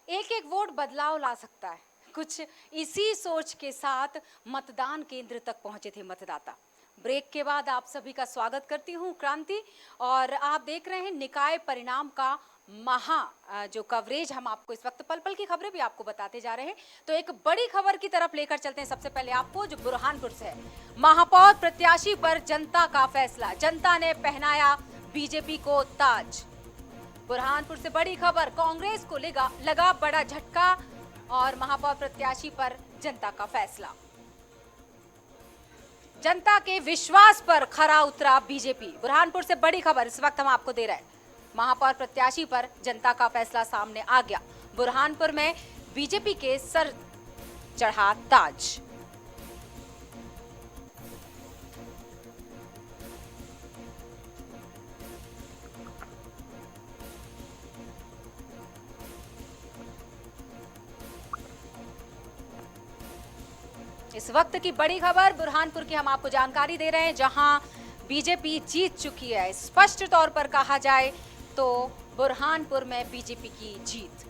एक एक वोट बदलाव ला सकता है। कुछ इसी सोच के साथ मतदान केंद्र तक पहुंचे थे मतदाता। ब्रेक के बाद आप सभी का स्वागत करती हूं क्रांति, और आप देख रहे हैं निकाय परिणाम का जो कवरेज हम आपको इस वक्त पल पल की खबरें भी आपको बताते जा रहे हैं। तो एक बड़ी खबर की तरफ लेकर चलते हैं सबसे पहले आपको, जो बुरहानपुर से है। महापौर प्रत्याशी पर जनता का फैसला, जनता ने पहनाया बीजेपी को ताज। बुरहानपुर से बड़ी खबर, कांग्रेस को लगा बड़ा झटका और महापौर प्रत्याशी पर जनता का फैसला। जनता के विश्वास पर खरा उतरा बीजेपी। बुरहानपुर से बड़ी खबर इस वक्त हम आपको दे रहे हैं। महापौर प्रत्याशी पर जनता का फैसला सामने आ गया। बुरहानपुर में बीजेपी के सर चढ़ा ताज। इस वक्त की बड़ी खबर बुरहानपुर की हम आपको जानकारी दे रहे हैं, जहां बीजेपी जीत चुकी है। स्पष्ट तौर पर कहा जाए तो बुरहानपुर में बीजेपी की जीत।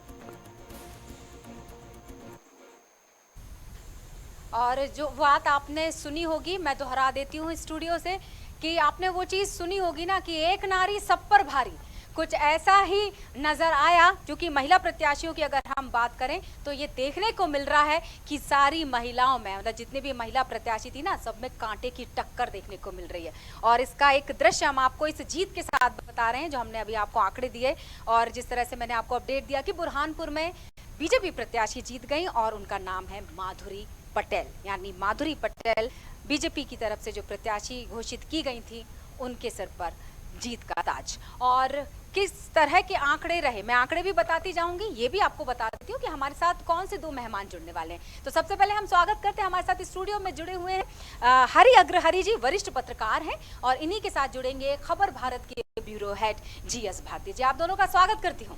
और जो बात आपने सुनी होगी, मैं दोहरा देती हूँ स्टूडियो से, कि आपने वो चीज सुनी होगी ना कि एक नारी सब पर भारी। कुछ ऐसा ही नजर आया, क्योंकि महिला प्रत्याशियों की अगर हम बात करें तो ये देखने को मिल रहा है कि सारी महिलाओं में, मतलब जितनी भी महिला प्रत्याशी थी ना, सब में कांटे की टक्कर देखने को मिल रही है। और इसका एक दृश्य हम आपको इस जीत के साथ बता रहे हैं, जो हमने अभी आपको आंकड़े दिए और जिस तरह से मैंने आपको अपडेट दिया कि बुरहानपुर में बीजेपी प्रत्याशी जीत गई और उनका नाम है माधुरी पटेल। यानी माधुरी पटेल बीजेपी की तरफ से जो प्रत्याशी घोषित की गई थी, उनके सिर पर जीत का ताज। और किस तरह के आंकड़े रहे, मैं आंकड़े भी बताती जाऊंगी, ये भी आपको बता देती हूँ कि हमारे साथ कौन से दो मेहमान जुड़ने वाले हैं। तो सबसे पहले हम स्वागत करते हैं, हमारे साथ स्टूडियो में जुड़े हुए हैं हरि अग्रहरि जी, वरिष्ठ पत्रकार हैं, और इन्हीं के साथ जुड़ेंगे खबर भारत के ब्यूरो हेड GS भारती जी। आप दोनों का स्वागत करती हूँ।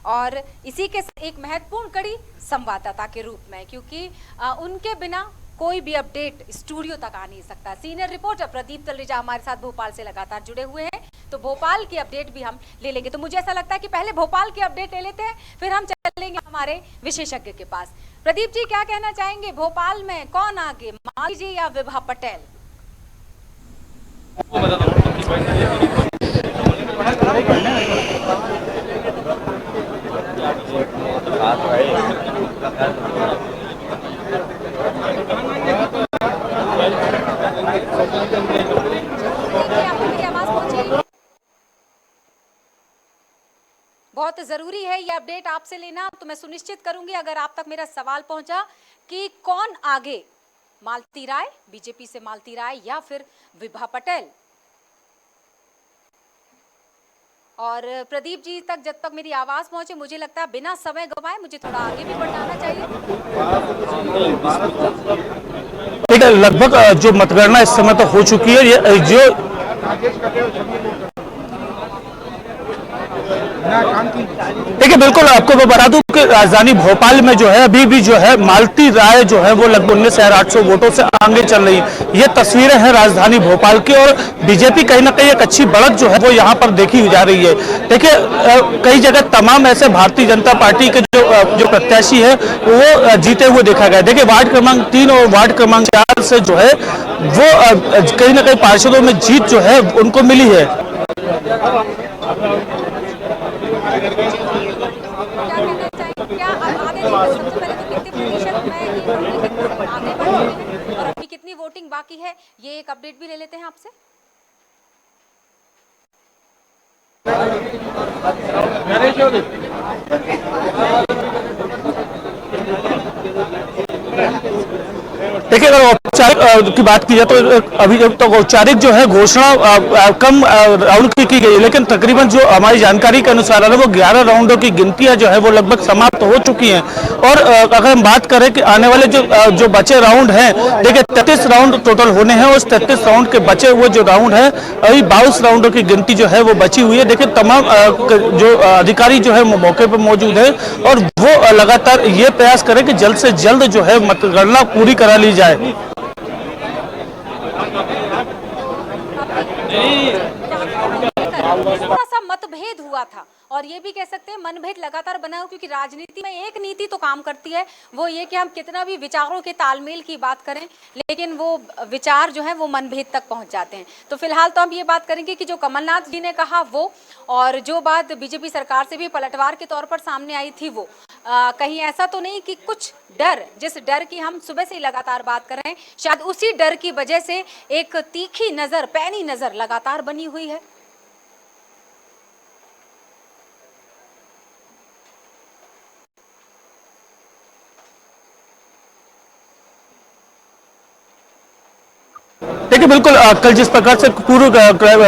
और इसी के एक महत्वपूर्ण कड़ी संवाददाता के रूप में, क्योंकि उनके बिना कोई भी अपडेट स्टूडियो तक आ नहीं सकता। सीनियर रिपोर्टर प्रदीप तलरेजा हमारे साथ भोपाल से लगातार जुड़े हुए हैं, तो भोपाल की अपडेट भी हम ले लेंगे। तो मुझे ऐसा लगता है कि पहले भोपाल की अपडेट ले लेते हैं, फिर हम चलेंगे हमारे विशेषज्ञ के पास। प्रदीप जी, क्या कहना चाहेंगे, भोपाल में कौन आगे, माधुरी जी या विभा पटेल? बहुत जरूरी है ये अपडेट आपसे लेना, तो मैं सुनिश्चित करूंगी अगर आप तक मेरा सवाल पहुंचा कि कौन आगे, मालती राय, बीजेपी से मालती राय या फिर विभा पटेल। और प्रदीप जी तक जब तक मेरी आवाज पहुंचे, मुझे लगता है बिना समय गंवाए मुझे थोड़ा आगे भी बढ़ाना चाहिए। लगभग जो मतगणना इस समय तो हो चुकी है, ये जो देखिए, बिल्कुल आपको मैं बता दूं कि राजधानी भोपाल में जो है अभी भी जो है मालती राय जो है वो लगभग 19,800 वोटों से आगे चल रही है। ये तस्वीरें हैं राजधानी भोपाल की, और बीजेपी कहीं ना कहीं एक अच्छी बढ़त जो है वो यहाँ पर देखी जा रही है। देखिए, कई जगह तमाम ऐसे भारतीय जनता पार्टी के जो प्रत्याशी है वो जीते हुए देखा गया। देखिए, वार्ड क्रमांक 3 और वार्ड क्रमांक 4 से जो है वो कहीं ना कहीं पार्षदों में जीत जो है उनको मिली है। क्या आगे सबसे पहले तो कितने प्रतिशत में ये आगे बढ़ रहे हैं और अभी कितनी वोटिंग बाकी है, ये एक अपडेट भी ले लेते हैं आपसे। देखिए, अगर औपचारिक की बात की जाए तो अभी तो औपचारिक जो है घोषणा कम राउंड की गई, लेकिन तकरीबन जो हमारी जानकारी के अनुसार है वो 11 राउंडों की गिनतियां जो है वो लगभग समाप्त हो चुकी हैं। और अगर हम बात करें कि आने वाले जो बचे राउंड हैं, देखिए 33 राउंड टोटल होने हैं, उस 33 राउंड के बचे हुए जो राउंड है, अभी 22 राउंडों की गिनती जो है वो बची हुई है। देखिए, तमाम जो अधिकारी जो है मौके पर मौजूद है और वो लगातार ये प्रयास करें कि जल्द से जल्द जो है मतगणना पूरी करा ली जाए। थोड़ा सा मत मनभेद हुआ था, और ये भी कह सकते हैं मनभेद लगातार बना हो, क्योंकि राजनीति में एक नीति तो काम करती है, वो ये कि हम कितना भी विचारों के तालमेल की बात करें, लेकिन वो विचार जो है वो मनभेद तक पहुंच जाते हैं। तो फिलहाल तो हम ये बात करेंगे कि जो कमलनाथ जी ने कहा वो, और जो बात बीजेपी सरकार से भी पलटवार के तौर पर सामने आई थी वो, कहीं ऐसा तो नहीं कि कुछ डर, जिस डर की हम सुबह से ही लगातार बात कर रहे हैं, शायद उसी डर की वजह से एक तीखी नजर, पैनी नजर लगातार बनी हुई है। देखिए बिल्कुल कल जिस प्रकार से पूर्व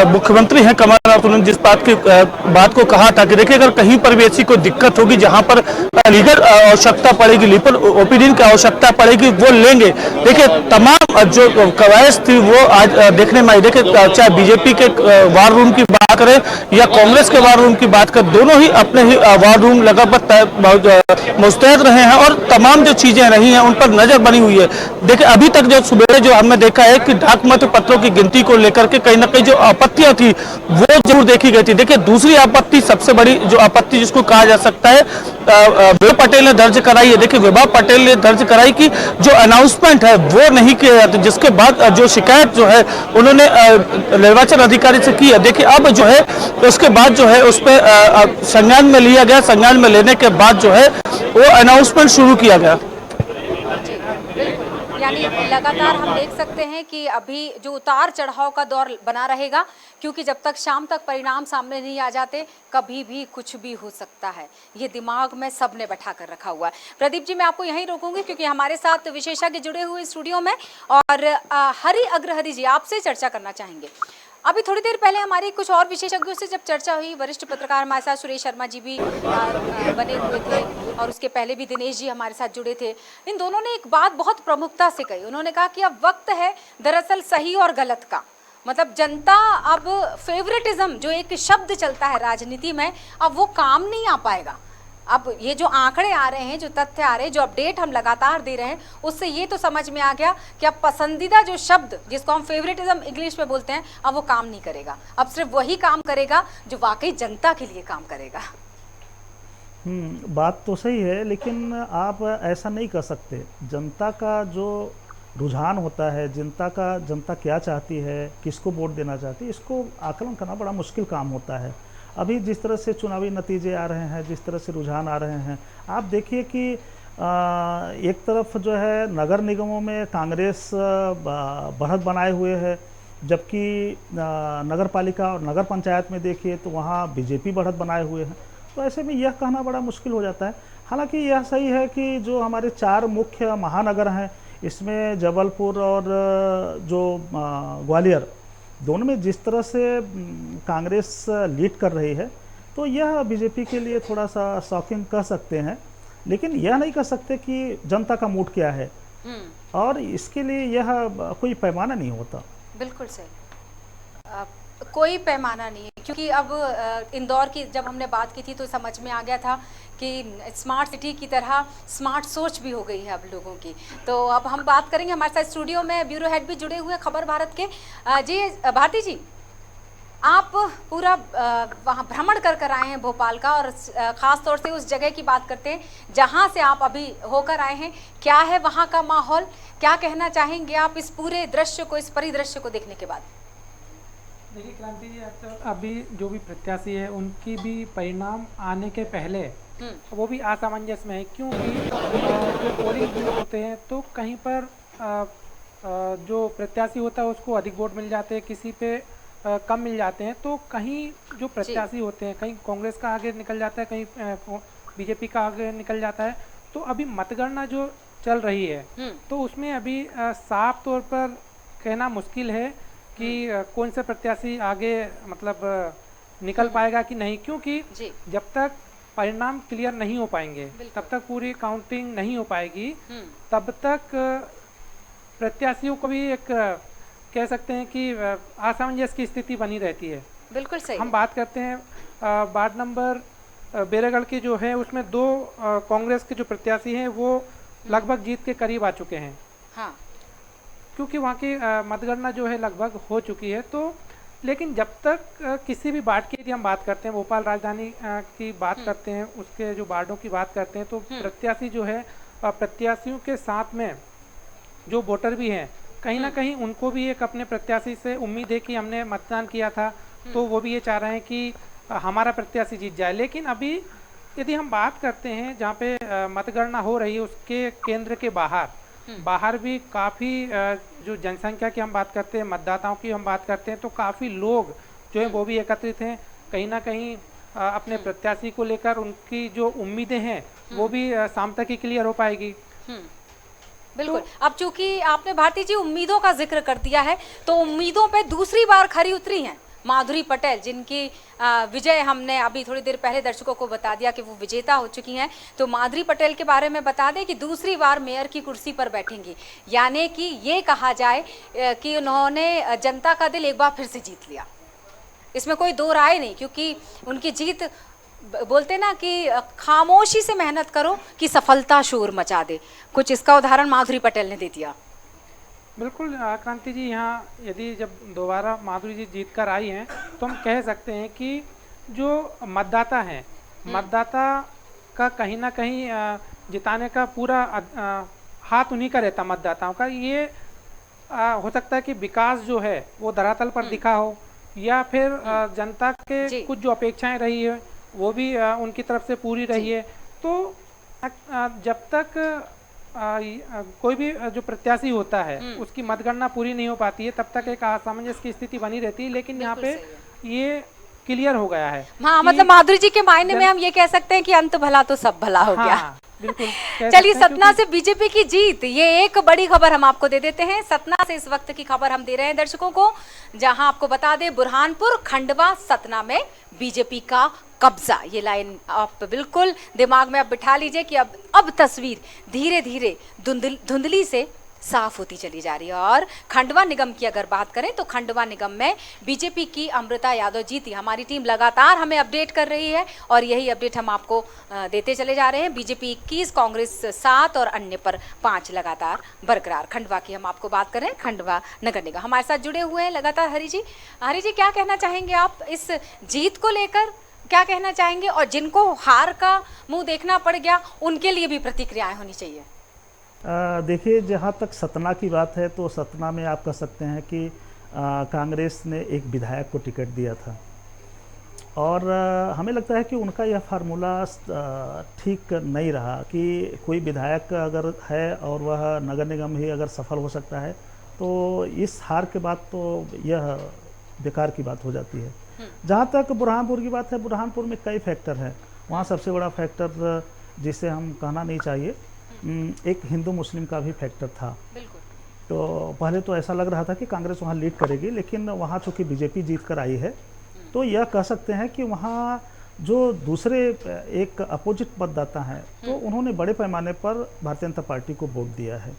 मुख्यमंत्री हैं कमलनाथ, उन्होंने जिस बात को कहा था कि देखिए अगर कहीं पर भी ऐसी कोई दिक्कत होगी जहां पर लीगल आवश्यकता पड़ेगी, लीगल ओपिनियन की आवश्यकता पड़ेगी, वो लेंगे। देखिए तमाम जो कवायद थी वो आज देखने में आई। देखिए चाहे बीजेपी के वार रूम की बात करें या कांग्रेस के वार रूम की बात करें, दोनों ही अपने ही वार रूम लगातार मुस्तैद रहे हैं और तमाम जो चीजें रही हैं उन पर नजर बनी हुई है। देखिए अभी तक जो सुबह जो हमने देखा है कि डाक मत पत्रों की गिनती को लेकर के कहीं ना कहीं जो आपत्तियां थी वो जरूर देखी गई थी। देखिए दूसरी आपत्ति, सबसे बड़ी जो आपत्ति जिसको कहा जा सकता है, विभा पटेल ने दर्ज कराई है। देखिए विभा पटेल ने दर्ज कराई कि जो अनाउंसमेंट है वो नहीं किया जाता, जिसके बाद जो शिकायत जो है उन्होंने निर्वाचन अधिकारी से की है। देखिए अब जो है उसके बाद जो है उस पर संज्ञान में लिया गया, संज्ञान में लेने के बाद जो है वो अनाउंसमेंट शुरू किया गया। यानी लगातार हम देख सकते हैं कि अभी जो उतार चढ़ाव का दौर बना रहेगा, क्योंकि जब तक शाम तक परिणाम सामने नहीं आ जाते कभी भी कुछ भी हो सकता है, ये दिमाग में सबने बैठा कर रखा हुआ है। प्रदीप जी, मैं आपको यहीं रोकूंगी क्योंकि हमारे साथ विशेषज्ञ जुड़े हुए स्टूडियो में, और हरि अग्रहरि जी आपसे चर्चा करना चाहेंगे। अभी थोड़ी देर पहले हमारी कुछ और विशेषज्ञों से जब चर्चा हुई, वरिष्ठ पत्रकार हमारे साथ सुरेश शर्मा जी भी बने हुए थे, और उसके पहले भी दिनेश जी हमारे साथ जुड़े थे। इन दोनों ने एक बात बहुत प्रमुखता से कही, उन्होंने कहा कि अब वक्त है दरअसल सही और गलत का, मतलब जनता अब फेवरेटिज्म जो एक शब्द चलता है राजनीति में, अब वो काम नहीं आ पाएगा। अब ये जो आंकड़े आ रहे हैं, जो तथ्य आ रहे हैं, जो अपडेट हम लगातार दे रहे हैं, उससे ये तो समझ में आ गया कि अब पसंदीदा जो शब्द जिसको हम फेवरेटिज्म इंग्लिश में बोलते हैं, अब वो काम नहीं करेगा। अब सिर्फ वही काम करेगा जो वाकई जनता के लिए काम करेगा। बात तो सही है, लेकिन आप ऐसा नहीं कर सकते। जनता का जो रुझान होता है, जनता क्या चाहती है, किसको वोट देना चाहती है, इसको आकलन करना बड़ा मुश्किल काम होता है। अभी जिस तरह से चुनावी नतीजे आ रहे हैं, जिस तरह से रुझान आ रहे हैं, आप देखिए कि एक तरफ जो है नगर निगमों में कांग्रेस बढ़त बनाए हुए है, जबकि नगर पालिका और नगर पंचायत में देखिए तो वहाँ बीजेपी बढ़त बनाए हुए हैं। तो ऐसे में यह कहना बड़ा मुश्किल हो जाता है। हालांकि यह सही है कि जो हमारे 4 मुख्य महानगर हैं, इसमें जबलपुर और जो ग्वालियर, दोनों में जिस तरह से कांग्रेस लीड कर रही है, तो यह बीजेपी के लिए थोड़ा सा शॉकिंग कह सकते हैं, लेकिन यह नहीं कह सकते कि जनता का मूड क्या है, और इसके लिए यह कोई पैमाना नहीं होता। बिल्कुल सही, कोई पैमाना नहीं है, क्योंकि अब इंदौर की जब हमने बात की थी तो समझ में आ गया था कि स्मार्ट सिटी की तरह स्मार्ट सोच भी हो गई है अब लोगों की। तो अब हम बात करेंगे, हमारे साथ स्टूडियो में ब्यूरो हेड भी जुड़े हुए खबर भारत के। जी भारती जी, आप पूरा वहाँ भ्रमण कर आए हैं भोपाल का, और ख़ास तौर से उस जगह की बात करते हैं जहाँ से आप अभी होकर आए हैं। क्या है वहाँ का माहौल, क्या कहना चाहेंगे आप इस पूरे दृश्य को, इस परिदृश्य को देखने के बाद? देखिए क्रांति जी, अभी जो भी प्रत्याशी है उनकी भी परिणाम आने के पहले वो भी असमंजस में है, क्योंकि जो पोलिंग बूथ होते हैं तो कहीं पर जो प्रत्याशी होता है उसको अधिक वोट मिल जाते हैं, किसी पे कम मिल जाते हैं। तो कहीं जो प्रत्याशी होते हैं, कहीं कांग्रेस का आगे निकल जाता है, कहीं बीजेपी का आगे निकल जाता है। तो अभी मतगणना जो चल रही है तो उसमें अभी साफ तौर पर कहना मुश्किल है कि कौन से प्रत्याशी आगे मतलब निकल पाएगा कि नहीं, क्योंकि जब तक परिणाम क्लियर नहीं हो पाएंगे, तब तक पूरी काउंटिंग नहीं हो पाएगी, तब तक प्रत्याशियों को भी एक कह सकते हैं कि असमंजस की स्थिति बनी रहती है। बिल्कुल सही। हम बात करते हैं वार्ड नंबर बेरागढ़ की जो है, उसमें 2 कांग्रेस के जो प्रत्याशी हैं वो लगभग जीत के करीब आ चुके हैं। हाँ, क्योंकि वहाँ की मतगणना जो है लगभग हो चुकी है। तो लेकिन जब तक किसी भी वार्ड की यदि हम बात करते हैं, भोपाल राजधानी की बात करते हैं, उसके जो वार्डों की बात करते हैं, तो प्रत्याशी जो है प्रत्याशियों के साथ में जो वोटर भी हैं, कहीं ना कहीं उनको भी एक अपने प्रत्याशी से उम्मीद है कि हमने मतदान किया था तो वो भी ये चाह रहे हैं कि हमारा प्रत्याशी जीत जाए। लेकिन अभी यदि हम बात करते हैं जहाँ पे मतगणना हो रही है उसके केंद्र के बाहर भी काफ़ी जो जनसंख्या की हम बात करते हैं, मतदाताओं की हम बात करते हैं, तो काफ़ी लोग जो है वो भी एकत्रित हैं। कहीं ना कहीं अपने प्रत्याशी को लेकर उनकी जो उम्मीदें हैं वो भी शाम तक ही क्लियर हो पाएगी। बिल्कुल। अब चूंकि आपने भारती जी उम्मीदों का जिक्र कर दिया है, तो उम्मीदों पे दूसरी बार खरी उतरी हैं माधुरी पटेल, जिनकी विजय हमने अभी थोड़ी देर पहले दर्शकों को बता दिया कि वो विजेता हो चुकी हैं। तो माधुरी पटेल के बारे में बता दें कि दूसरी बार मेयर की कुर्सी पर बैठेंगी, यानी कि ये कहा जाए कि उन्होंने जनता का दिल एक बार फिर से जीत लिया। इसमें कोई दो राय नहीं, क्योंकि उनकी जीत, बोलते ना कि खामोशी से मेहनत करो कि सफलता शोर मचा दे, कुछ इसका उदाहरण माधुरी पटेल ने दे दिया। बिल्कुल क्रांति जी, यहाँ यदि जब दोबारा माधुरी जी जीत कर आई हैं तो हम कह सकते हैं कि जो मतदाता हैं, मतदाता का कहीं ना कहीं जिताने का पूरा हाथ उन्हीं का रहता, मतदाताओं का। ये हो सकता है कि विकास जो है वो धरातल पर दिखा हो, या फिर जनता के कुछ जो अपेक्षाएं रही है वो भी उनकी तरफ से पूरी रही है। तो जब तक कोई भी जो प्रत्याशी होता है उसकी मतगणना पूरी नहीं हो पाती है, तब तक एक असमंजस की स्थिति बनी रहती है। लेकिन यहाँ पे ये क्लियर हो गया है। हाँ, मतलब माधुरी जी के मायने में हम ये कह सकते हैं कि अंत भला तो सब भला हो गया। हाँ, बिल्कुल। चलिए, सतना से बीजेपी की जीत, ये एक बड़ी खबर हम आपको दे देते हैं। सतना से इस वक्त की खबर हम दे रहे हैं दर्शकों को, जहां आपको बता दें बुरहानपुर, खंडवा, सतना में बीजेपी का कब्जा। ये लाइन आप बिल्कुल दिमाग में अब बिठा लीजिए कि अब तस्वीर धीरे धीरे धुंधली से साफ होती चली जा रही है। और खंडवा निगम की अगर बात करें तो खंडवा निगम में बीजेपी की अमृता यादव जीती। हमारी टीम लगातार हमें अपडेट कर रही है और यही अपडेट हम आपको देते चले जा रहे हैं। बीजेपी 21, कांग्रेस 7 और अन्य पर 5 लगातार बरकरार। खंडवा की हम आपको बात करें, खंडवा नगर निगम हमारे साथ जुड़े हुए हैं लगातार। हरी जी क्या कहना चाहेंगे आप इस जीत को लेकर, क्या कहना चाहेंगे? और जिनको हार का मुंह देखना पड़ गया उनके लिए भी प्रतिक्रियाएं होनी चाहिए। देखिए, जहाँ तक सतना की बात है तो सतना में आप कह सकते हैं कि कांग्रेस ने एक विधायक को टिकट दिया था और हमें लगता है कि उनका यह फार्मूला ठीक नहीं रहा कि कोई विधायक अगर है और वह नगर निगम ही अगर सफल हो सकता है तो इस हार के बाद तो यह बेकार की बात हो जाती है। जहाँ तक बुरहानपुर की बात है, बुरहानपुर में कई फैक्टर हैं। वहाँ सबसे बड़ा फैक्टर जिसे हम कहना नहीं चाहिए, एक हिंदू मुस्लिम का भी फैक्टर था। तो पहले तो ऐसा लग रहा था कि कांग्रेस वहाँ लीड करेगी, लेकिन वहाँ चूँकि बीजेपी जीत कर आई है तो यह कह सकते हैं कि वहाँ जो दूसरे एक अपोजिट मतदाता हैं तो उन्होंने बड़े पैमाने पर भारतीय जनता पार्टी को वोट दिया है।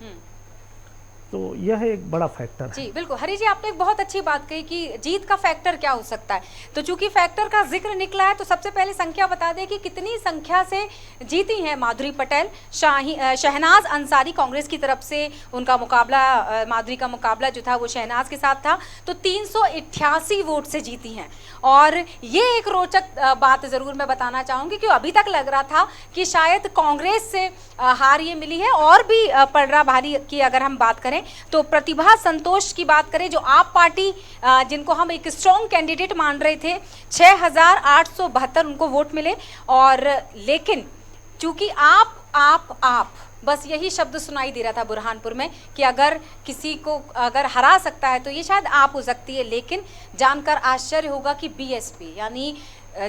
तो यह एक बड़ा फैक्टर है। जी बिल्कुल। हरी जी, आपने एक बहुत अच्छी बात कही कि जीत का फैक्टर क्या हो सकता है। तो चूंकि फैक्टर का जिक्र निकला है तो सबसे पहले संख्या बता दें कि कितनी संख्या से जीती हैं माधुरी पटेल। शहनाज अंसारी कांग्रेस की तरफ से उनका मुकाबला, माधुरी का मुकाबला जो था वो शहनाज के साथ था, तो 388 वोट से जीती हैं। और ये एक रोचक बात जरूर मैं बताना चाहूँगी कि अभी तक लग रहा था कि शायद कांग्रेस से हार ये मिली है। और भी पलड़ा भारी की अगर हम बात करें तो प्रतिभा संतोष की बात करें, जो आप पार्टी जिनको हम एक स्ट्रॉन्ग कैंडिडेट मान रहे थे, 6872 उनको वोट मिले। और लेकिन चूंकि आप बस यही शब्द सुनाई दे रहा था बुरहानपुर में कि अगर किसी को अगर हरा सकता है तो ये शायद आप हो सकती है। लेकिन जानकर आश्चर्य होगा कि बीएसपी यानी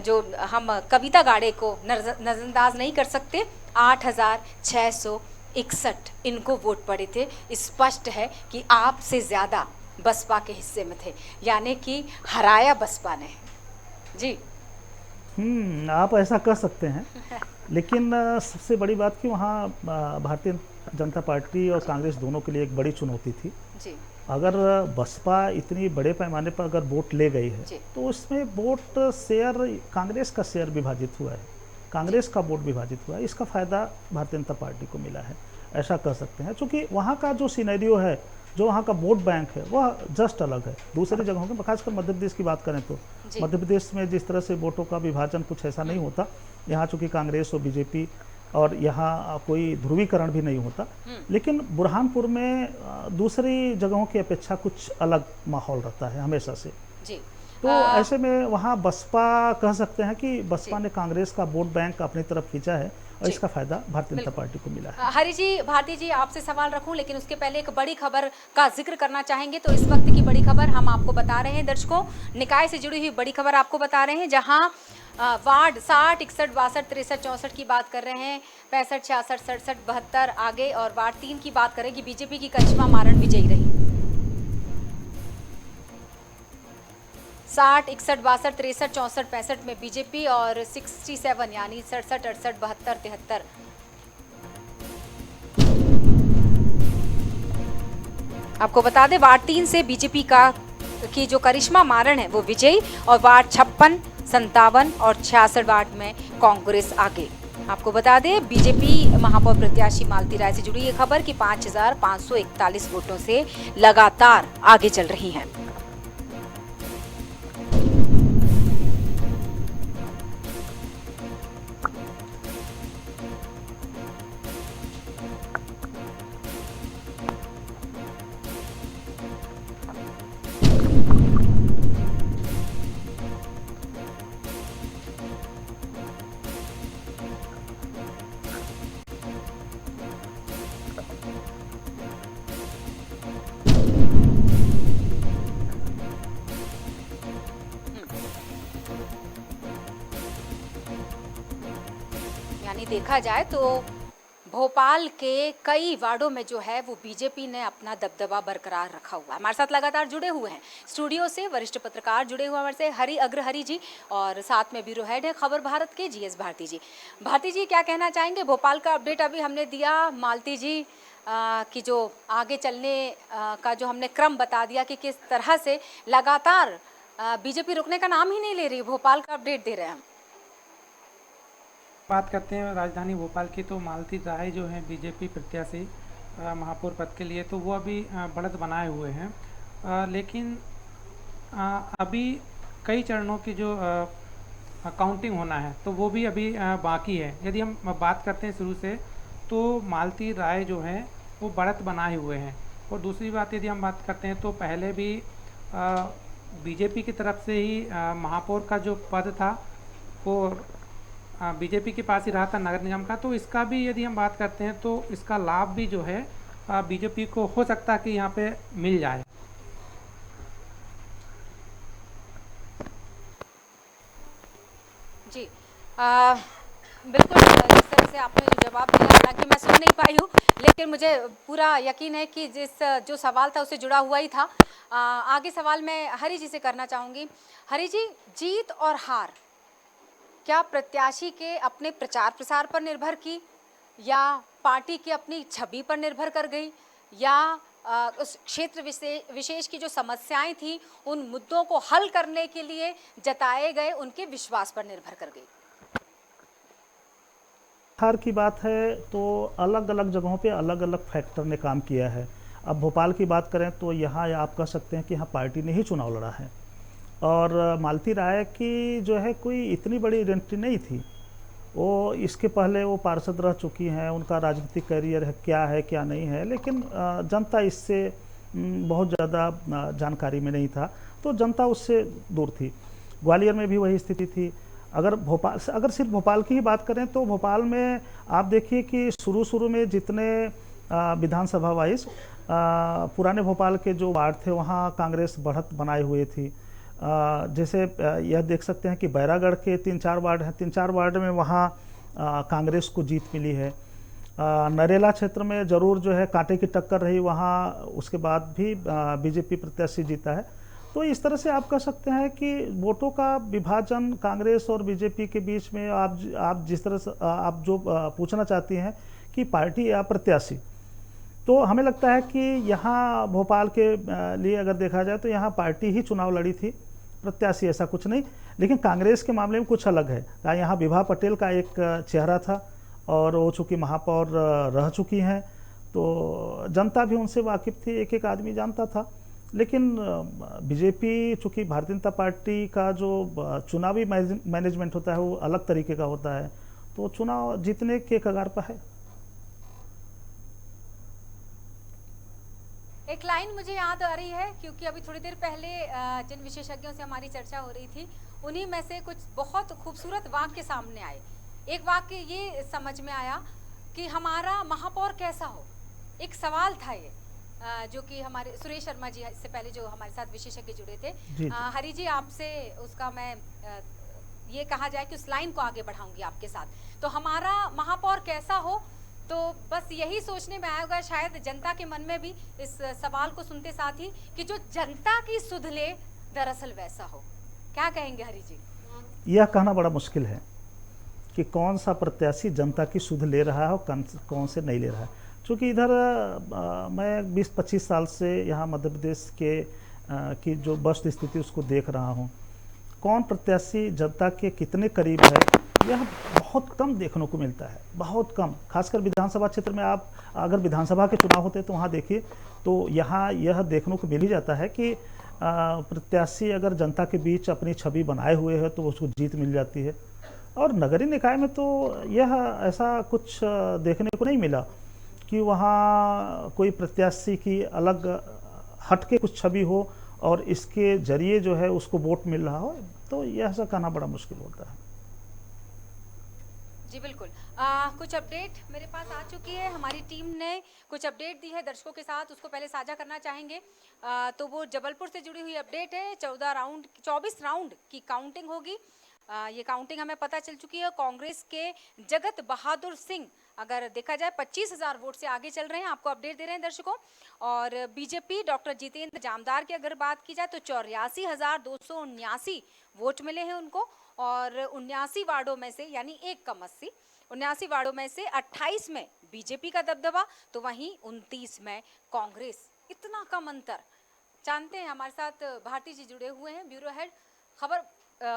जो हम कविता गाड़े को नजरअंदाज नहीं कर सकते, 8661 इनको वोट पड़े थे। स्पष्ट है कि आपसे ज़्यादा बसपा के हिस्से में थे, यानी कि हराया बसपा ने। जी आप ऐसा कर सकते हैं, लेकिन सबसे बड़ी बात कि वहाँ भारतीय जनता पार्टी और कांग्रेस दोनों के लिए एक बड़ी चुनौती थी। जी। अगर बसपा इतनी बड़े पैमाने पर अगर वोट ले गई है तो उसमें वोट शेयर, कांग्रेस का शेयर विभाजित हुआ है, कांग्रेस का वोट विभाजित हुआ है। इसका फ़ायदा भारतीय जनता पार्टी को मिला है, ऐसा कह सकते हैं। क्योंकि वहाँ का जो सिनेरियो है जो वहाँ का वोट बैंक है वह जस्ट अलग है दूसरी जगहों के, खासकर मध्य प्रदेश की बात करें तो जी। मध्य प्रदेश में जिस तरह से वोटों का विभाजन कुछ ऐसा नहीं होता। यहाँ चूंकि कांग्रेस और बीजेपी और यहाँ कोई ध्रुवीकरण भी नहीं होता, लेकिन बुरहानपुर में दूसरी जगहों की अपेक्षा कुछ अलग माहौल रहता है हमेशा से। जी। तो ऐसे में वहाँ बसपा कह सकते हैं कि बसपा ने कांग्रेस का वोट बैंक अपनी तरफ खींचा है और इसका फायदा भारतीय जनता पार्टी को मिला है। हरि जी, भारती जी आपसे सवाल रखूं, लेकिन उसके पहले एक बड़ी खबर का जिक्र करना चाहेंगे। तो इस वक्त की बड़ी खबर हम आपको बता रहे हैं दर्शकों, निकाय से जुड़ी हुई बड़ी खबर आपको बता रहे हैं, जहां वार्ड 60, 61, 62, 63, 64 की बात कर रहे हैं, 65, 66, 67, 72 आगे, और वार्ड 3 की बात करें कि बीजेपी की करिश्मा मारन विजयी रही। 60, 61, 62, 63, 64, 65 में बीजेपी और 67 यानी 67, 68, 72, 73 आपको बता दें वार्ड 3 से बीजेपी की जो करिश्मा मारन है वो विजयी, और वार्ड 56, 57 और 66 वार्ड में कांग्रेस आगे। आपको बता दें बीजेपी महापौर प्रत्याशी मालती राय से जुड़ी ये खबर कि 5,541 वोटों से लगातार आगे चल रही हैं। यानी देखा जाए तो भोपाल के कई वार्डों में जो है वो बीजेपी ने अपना दबदबा बरकरार रखा हुआ है। हमारे साथ लगातार जुड़े हुए हैं स्टूडियो से वरिष्ठ पत्रकार जुड़े हुए हमारे से हरि अग्रहरि जी, और साथ में ब्यूरो हेड है खबर भारत के जीएस भारती जी। भारती जी क्या कहना चाहेंगे? भोपाल का अपडेट अभी हमने दिया, मालती जी की जो आगे चलने का जो हमने क्रम बता दिया कि किस तरह से लगातार बीजेपी रुकने का नाम ही नहीं ले रही, भोपाल का अपडेट दे रहे हैं हम। बात करते हैं राजधानी भोपाल की, तो मालती राय जो है बीजेपी प्रत्याशी महापौर पद के लिए, तो वो अभी बढ़त बनाए हुए हैं, लेकिन अभी कई चरणों की जो काउंटिंग होना है तो वो भी अभी बाकी है। यदि हम बात करते हैं शुरू से, तो मालती राय जो है वो बढ़त बनाए हुए हैं। और दूसरी बात यदि हम बात करते हैं तो पहले भी बीजेपी की तरफ से ही महापौर का जो पद था वो बीजेपी के पास ही रहा था नगर निगम का, तो इसका भी यदि हम बात करते हैं तो इसका लाभ भी जो है बीजेपी को हो सकता है कि यहाँ पे मिल जाए। जी बिल्कुल, जिस तरह से आपने जो जवाब दिया, हालांकि मैं सुन नहीं पाई हूँ, लेकिन मुझे पूरा यकीन है कि जो सवाल था उससे जुड़ा हुआ ही था। आगे सवाल मैं हरि जी से करना चाहूँगी। हरि जी, जीत और हार क्या प्रत्याशी के अपने प्रचार प्रसार पर निर्भर की, या पार्टी की अपनी छवि पर निर्भर कर गई, या उस क्षेत्र विशेष की जो समस्याएं थी उन मुद्दों को हल करने के लिए जताए गए उनके विश्वास पर निर्भर कर गई? हार की बात है तो अलग अलग जगहों पे अलग अलग फैक्टर ने काम किया है। अब भोपाल की बात करें तो यहाँ आप कह सकते हैं कि यहाँ पार्टी ने ही चुनाव लड़ा है, और मालती राय की जो है कोई इतनी बड़ी आइडेंटिटी नहीं थी। वो इसके पहले वो पार्षद रह चुकी हैं, उनका राजनीतिक करियर है क्या नहीं है, लेकिन जनता इससे बहुत ज़्यादा जानकारी में नहीं था, तो जनता उससे दूर थी। ग्वालियर में भी वही स्थिति थी। अगर सिर्फ भोपाल की ही बात करें तो भोपाल में आप देखिए कि शुरू में जितने विधानसभा वाइज पुराने भोपाल के जो वार्ड थे वहाँ कांग्रेस बढ़त बनाए हुए थी। जैसे यह देख सकते हैं कि बैरागढ़ के 3-4 वार्ड हैं, 3-4 वार्ड में वहाँ कांग्रेस को जीत मिली है। नरेला क्षेत्र में जरूर जो है कांटे की टक्कर रही, वहाँ उसके बाद भी बीजेपी प्रत्याशी जीता है। तो इस तरह से आप कह सकते हैं कि वोटों का विभाजन कांग्रेस और बीजेपी के बीच में आप जिस तरह से आप जो पूछना चाहती हैं कि पार्टी या प्रत्याशी, तो हमें लगता है कि यहाँ भोपाल के लिए अगर देखा जाए तो यहाँ पार्टी ही चुनाव लड़ी थी, प्रत्याशी ऐसा कुछ नहीं। लेकिन कांग्रेस के मामले में कुछ अलग है। यहाँ विभा पटेल का एक चेहरा था और वो चूँकि महापौर रह चुकी हैं, तो जनता भी उनसे वाकिफ़ थी, एक एक आदमी जानता था। लेकिन बीजेपी, चूँकि भारतीय जनता पार्टी का जो चुनावी मैनेजमेंट होता है वो अलग तरीके का होता है, तो चुनाव जीतने के कगार पर है। एक लाइन मुझे याद आ रही है, क्योंकि अभी थोड़ी देर पहले जिन विशेषज्ञों से हमारी चर्चा हो रही थी उन्हीं में से कुछ बहुत खूबसूरत वाक्य सामने आए। एक वाक्य ये समझ में आया कि हमारा महापौर कैसा हो, एक सवाल था ये, जो कि हमारे सुरेश शर्मा जी इससे पहले जो हमारे साथ विशेषज्ञ जुड़े थे। हरि जी, आपसे उसका मैं ये कहा जाए कि उस लाइन को आगे बढ़ाऊंगी आपके साथ। तो हमारा महापौर कैसा हो, तो बस यही सोचने में आया होगा शायद जनता के मन में भी इस सवाल को सुनते साथ ही कि जो जनता की सुध ले दरअसल वैसा हो। क्या कहेंगे हरि जी? यह कहना बड़ा मुश्किल है कि कौन सा प्रत्याशी जनता की सुध ले रहा है और कौन से नहीं ले रहा है। चूँकि इधर मैं 20-25 साल से यहाँ मध्य प्रदेश के की जो वस्तु स्थिति उसको देख रहा हूँ, कौन प्रत्याशी जनता के कितने करीब है यह बहुत कम देखने को मिलता है, बहुत कम। खासकर विधानसभा क्षेत्र में आप अगर विधानसभा के चुनाव होते हैं तो वहाँ देखिए, तो यहाँ यह देखने को मिल ही जाता है कि प्रत्याशी अगर जनता के बीच अपनी छवि बनाए हुए है तो उसको जीत मिल जाती है। और नगरीय निकाय में तो यह ऐसा कुछ देखने को नहीं मिला कि वहाँ कोई प्रत्याशी की अलग हट के कुछ छवि हो और इसके जरिए जो है उसको वोट मिल रहा हो, तो यह ऐसा कहना बड़ा मुश्किल होता है। जी बिल्कुल। कुछ अपडेट मेरे पास आ चुकी है, हमारी टीम ने कुछ अपडेट दी है दर्शकों के साथ, उसको पहले साझा करना चाहेंगे। तो वो जबलपुर से जुड़ी हुई अपडेट है। 24 राउंड की काउंटिंग होगी। ये काउंटिंग हमें पता चल चुकी है। कांग्रेस के जगत बहादुर सिंह अगर देखा जाए 25,000 वोट से आगे चल रहे हैं, आपको अपडेट दे रहे हैं दर्शकों। और बीजेपी डॉक्टर जितेंद्र जामदार की अगर बात की जाए तो 84,279 वोट मिले हैं उनको। और 79 वार्डों में से, यानी 1 कम 80, 79 वार्डों में से 28 में बीजेपी का दबदबा, तो वहीं 29 में कांग्रेस। इतना कम अंतर। जानते हैं, हमारे साथ भारती जी जुड़े हुए हैं, ब्यूरो हेड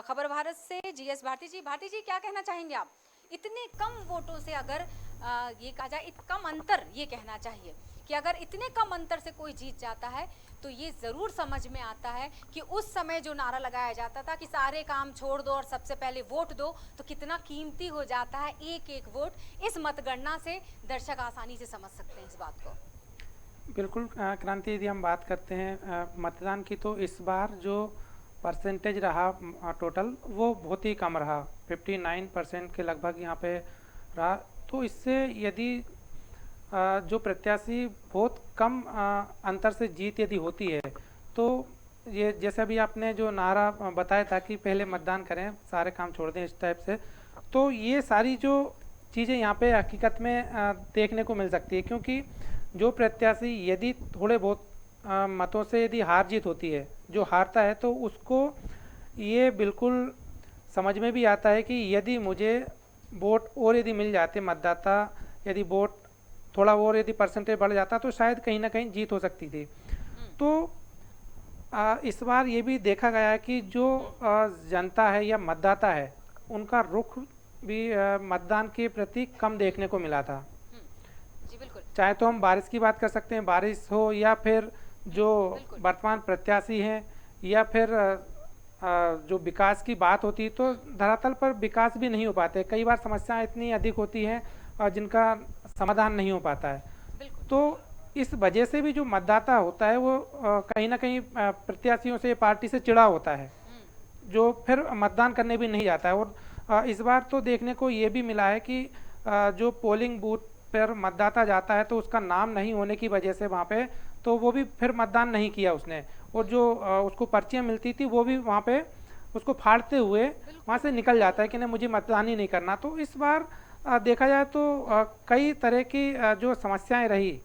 खबर भारत से जीएस भारती जी। भारती जी, क्या कहना चाहेंगे आप? इतने कम वोटों से अगर ये कहा जाए, कम अंतर, ये कहना चाहिए कि अगर इतने कम अंतर से कोई जीत जाता है तो ये ज़रूर समझ में आता है कि उस समय जो नारा लगाया जाता था कि सारे काम छोड़ दो और सबसे पहले वोट दो, तो कितना कीमती हो जाता है एक एक वोट। इस मतगणना से दर्शक आसानी से समझ सकते हैं इस बात को। बिल्कुल क्रांति, यदि हम बात करते हैं मतदान की, तो इस बार जो परसेंटेज रहा टोटल वो बहुत ही कम रहा, 59% के लगभग यहाँ पे रहा। तो इससे यदि जो प्रत्याशी बहुत कम अंतर से जीत यदि होती है, तो ये जैसे अभी आपने जो नारा बताया था कि पहले मतदान करें, सारे काम छोड़ दें, इस टाइप से, तो ये सारी जो चीज़ें यहाँ पे हकीकत में देखने को मिल सकती है। क्योंकि जो प्रत्याशी यदि थोड़े बहुत मतों से यदि हार जीत होती है, जो हारता है, तो उसको ये बिल्कुल समझ में भी आता है कि यदि मुझे वोट और यदि मिल जाते, मतदाता यदि वोट थोड़ा और यदि परसेंटेज बढ़ जाता, तो शायद कहीं ना कहीं जीत हो सकती थी। तो इस बार ये भी देखा गया है कि जो जनता है या मतदाता है, उनका रुख भी मतदान के प्रति कम देखने को मिला था। जी बिल्कुल। चाहे तो हम बारिश की बात कर सकते हैं, बारिश हो, या फिर जो वर्तमान प्रत्याशी हैं, या फिर जो विकास की बात होती है, तो धरातल पर विकास भी नहीं हो पाते। कई बार समस्याएं इतनी अधिक होती हैं जिनका समाधान नहीं हो पाता है। तो इस वजह से भी जो मतदाता होता है वो कहीं ना कहीं प्रत्याशियों से, पार्टी से चिढ़ा होता है, जो फिर मतदान करने भी नहीं जाता है। और इस बार तो देखने को ये भी मिला है कि जो पोलिंग बूथ पर मतदाता जाता है तो उसका नाम नहीं होने की वजह से वहाँ पे, तो वो भी फिर मतदान नहीं किया उसने, और जो उसको पर्चियाँ मिलती थी वो भी वहाँ पे उसको फाड़ते हुए वहाँ से निकल जाता है कि नहीं, मुझे मतदान ही नहीं करना। तो इस बार देखा जाए तो कई तरह की जो समस्याएं रही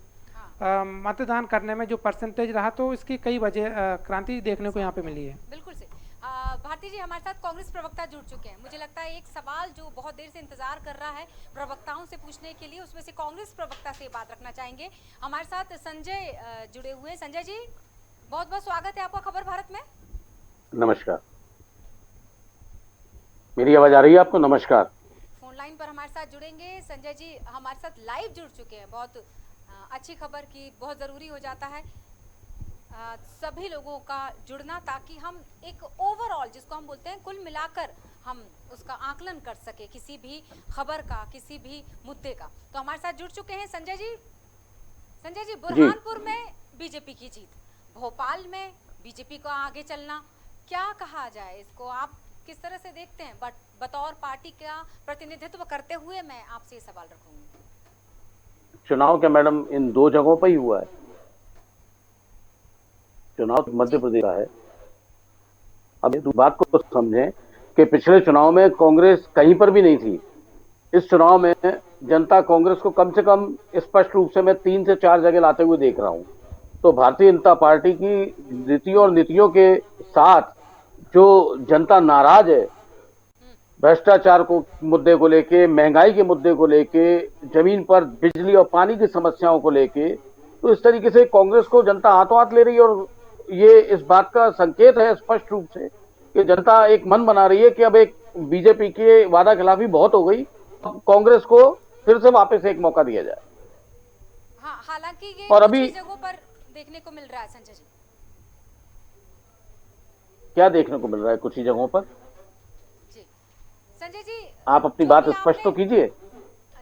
मतदान करने में, जो परसेंटेज रहा, तो इसकी कई वजह क्रांति देखने को यहाँ पे मिली है। बिल्कुल से भारती जी हमारे साथ कांग्रेस प्रवक्ता जुड़ चुके हैं। मुझे लगता है एक सवाल जो बहुत देर से इंतजार कर रहा है प्रवक्ताओं से पूछने के लिए, उसमें से कांग्रेस प्रवक्ता से बात रखना चाहेंगे। हमारे साथ संजय जुड़े हुए हैं। संजय जी, बहुत बहुत स्वागत है आपका खबर भारत में। नमस्कार, मेरी आवाज आ रही है आपको? नमस्कार। फोन लाइन पर हमारे साथ जुड़ेंगे संजय जी, हमारे साथ लाइव जुड़ चुके हैं। बहुत अच्छी खबर की बहुत ज़रूरी हो जाता है सभी लोगों का जुड़ना, ताकि हम एक ओवरऑल जिसको हम बोलते हैं कुल मिलाकर हम उसका आकलन कर सके किसी भी खबर का, किसी भी मुद्दे का। तो हमारे साथ जुड़ चुके हैं संजय जी। संजय जी, बुरहानपुर में बीजेपी की जीत, भोपाल में बीजेपी का आगे चलना, क्या कहा जाए इसको, आप किस तरह से देखते हैं? बट बतौर पार्टी का प्रतिनिधित्व करते हुए मैं आपसे ये सवाल रखूंगी। चुनाव क्या मैडम इन दो जगहों पर ही हुआ है? चुनाव मध्य प्रदेश का है। अब इस बात को समझें कि पिछले चुनाव में कांग्रेस कहीं पर भी नहीं थी। इस चुनाव में जनता कांग्रेस को कम से कम स्पष्ट रूप से मैं 3 से 4 जगह लाते हुए देख रहा हूं। तो भारतीय जनता पार्टी की नीतियों और नीतियों के साथ जो जनता नाराज है, भ्रष्टाचार को मुद्दे को लेके, महंगाई के मुद्दे को लेके, जमीन पर बिजली और पानी की समस्याओं को लेके, तो इस तरीके से कांग्रेस को जनता हाथों हाथ ले रही है। और ये इस बात का संकेत है स्पष्ट रूप से कि जनता एक मन बना रही है कि अब एक बीजेपी की वादा खिलाफी बहुत हो गई, अब कांग्रेस को फिर से वापस एक मौका दिया जाए। हाँ, हालांकि ये और अभी कुछ जगहों पर देखने को मिल रहा है संजय जी। क्या देखने को मिल रहा है कुछ ही जगहों पर? जी संजय जी, आप अपनी जो बात भी स्पष्ट तो आपने- कीजिए।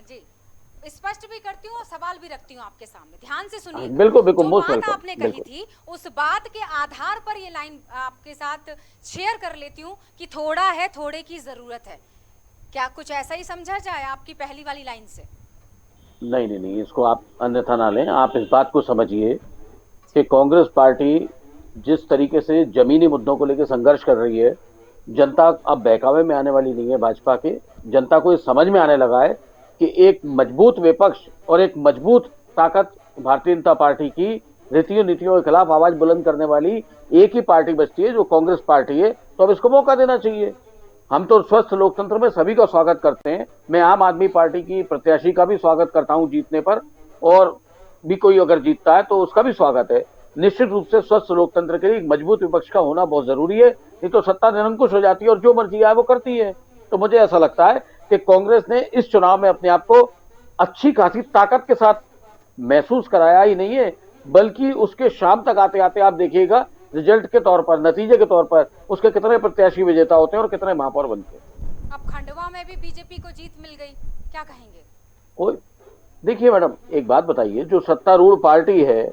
जी, स्पष्ट भी करती हूँ और सवाल भी रखती हूँ आपके सामने, ध्यान से सुनिए। बिल्कुल बिल्कुल, जो मोस्ट बात वेलकम। आपने कही बिल्कुल। थी, उस बात के आधार पर ये लाइन आपके साथ शेयर कर लेती हूँ कि थोड़ा है, थोड़े की जरूरत है। क्या कुछ ऐसा ही समझा जाए आपकी पहली वाली लाइन से? नहीं नहीं नहीं, इसको आप अन्यथा ना लें। आप इस बात को समझिए कि कांग्रेस पार्टी जिस तरीके से जमीनी मुद्दों को लेकर संघर्ष कर रही है, जनता अब बहकावे में आने वाली नहीं है भाजपा के। जनता को ये समझ में आने लगा है कि एक मजबूत विपक्ष और एक मजबूत ताकत भारतीय जनता पार्टी की रीतियों नीतियों के खिलाफ आवाज बुलंद करने वाली एक ही पार्टी बचती है, जो कांग्रेस पार्टी है। तो अब इसको मौका देना चाहिए। हम तो स्वस्थ लोकतंत्र में सभी का स्वागत करते हैं। मैं आम आदमी पार्टी की प्रत्याशी का भी स्वागत करता हूं जीतने पर, और भी कोई अगर जीतता है तो उसका भी स्वागत है। निश्चित रूप से स्वस्थ लोकतंत्र के लिए एक मजबूत विपक्ष का होना बहुत जरूरी है, नहीं तो सत्ता निरंकुश हो जाती है और जो मर्जी आए वो करती है। तो मुझे ऐसा लगता है कि कांग्रेस ने इस चुनाव में अपने आप को अच्छी खासी ताकत के साथ महसूस कराया ही नहीं है, बल्कि उसके शाम तक आते आते आप देखिएगा रिजल्ट के तौर पर, नतीजे के तौर पर उसके कितने प्रत्याशी विजेता होते हैं और कितने महापौर बनते हैं। अब खंडवा में भी बीजेपी को जीत मिल गई, क्या कहेंगे? कोई देखिए मैडम, एक बात बताइए, जो सत्तारूढ़ पार्टी है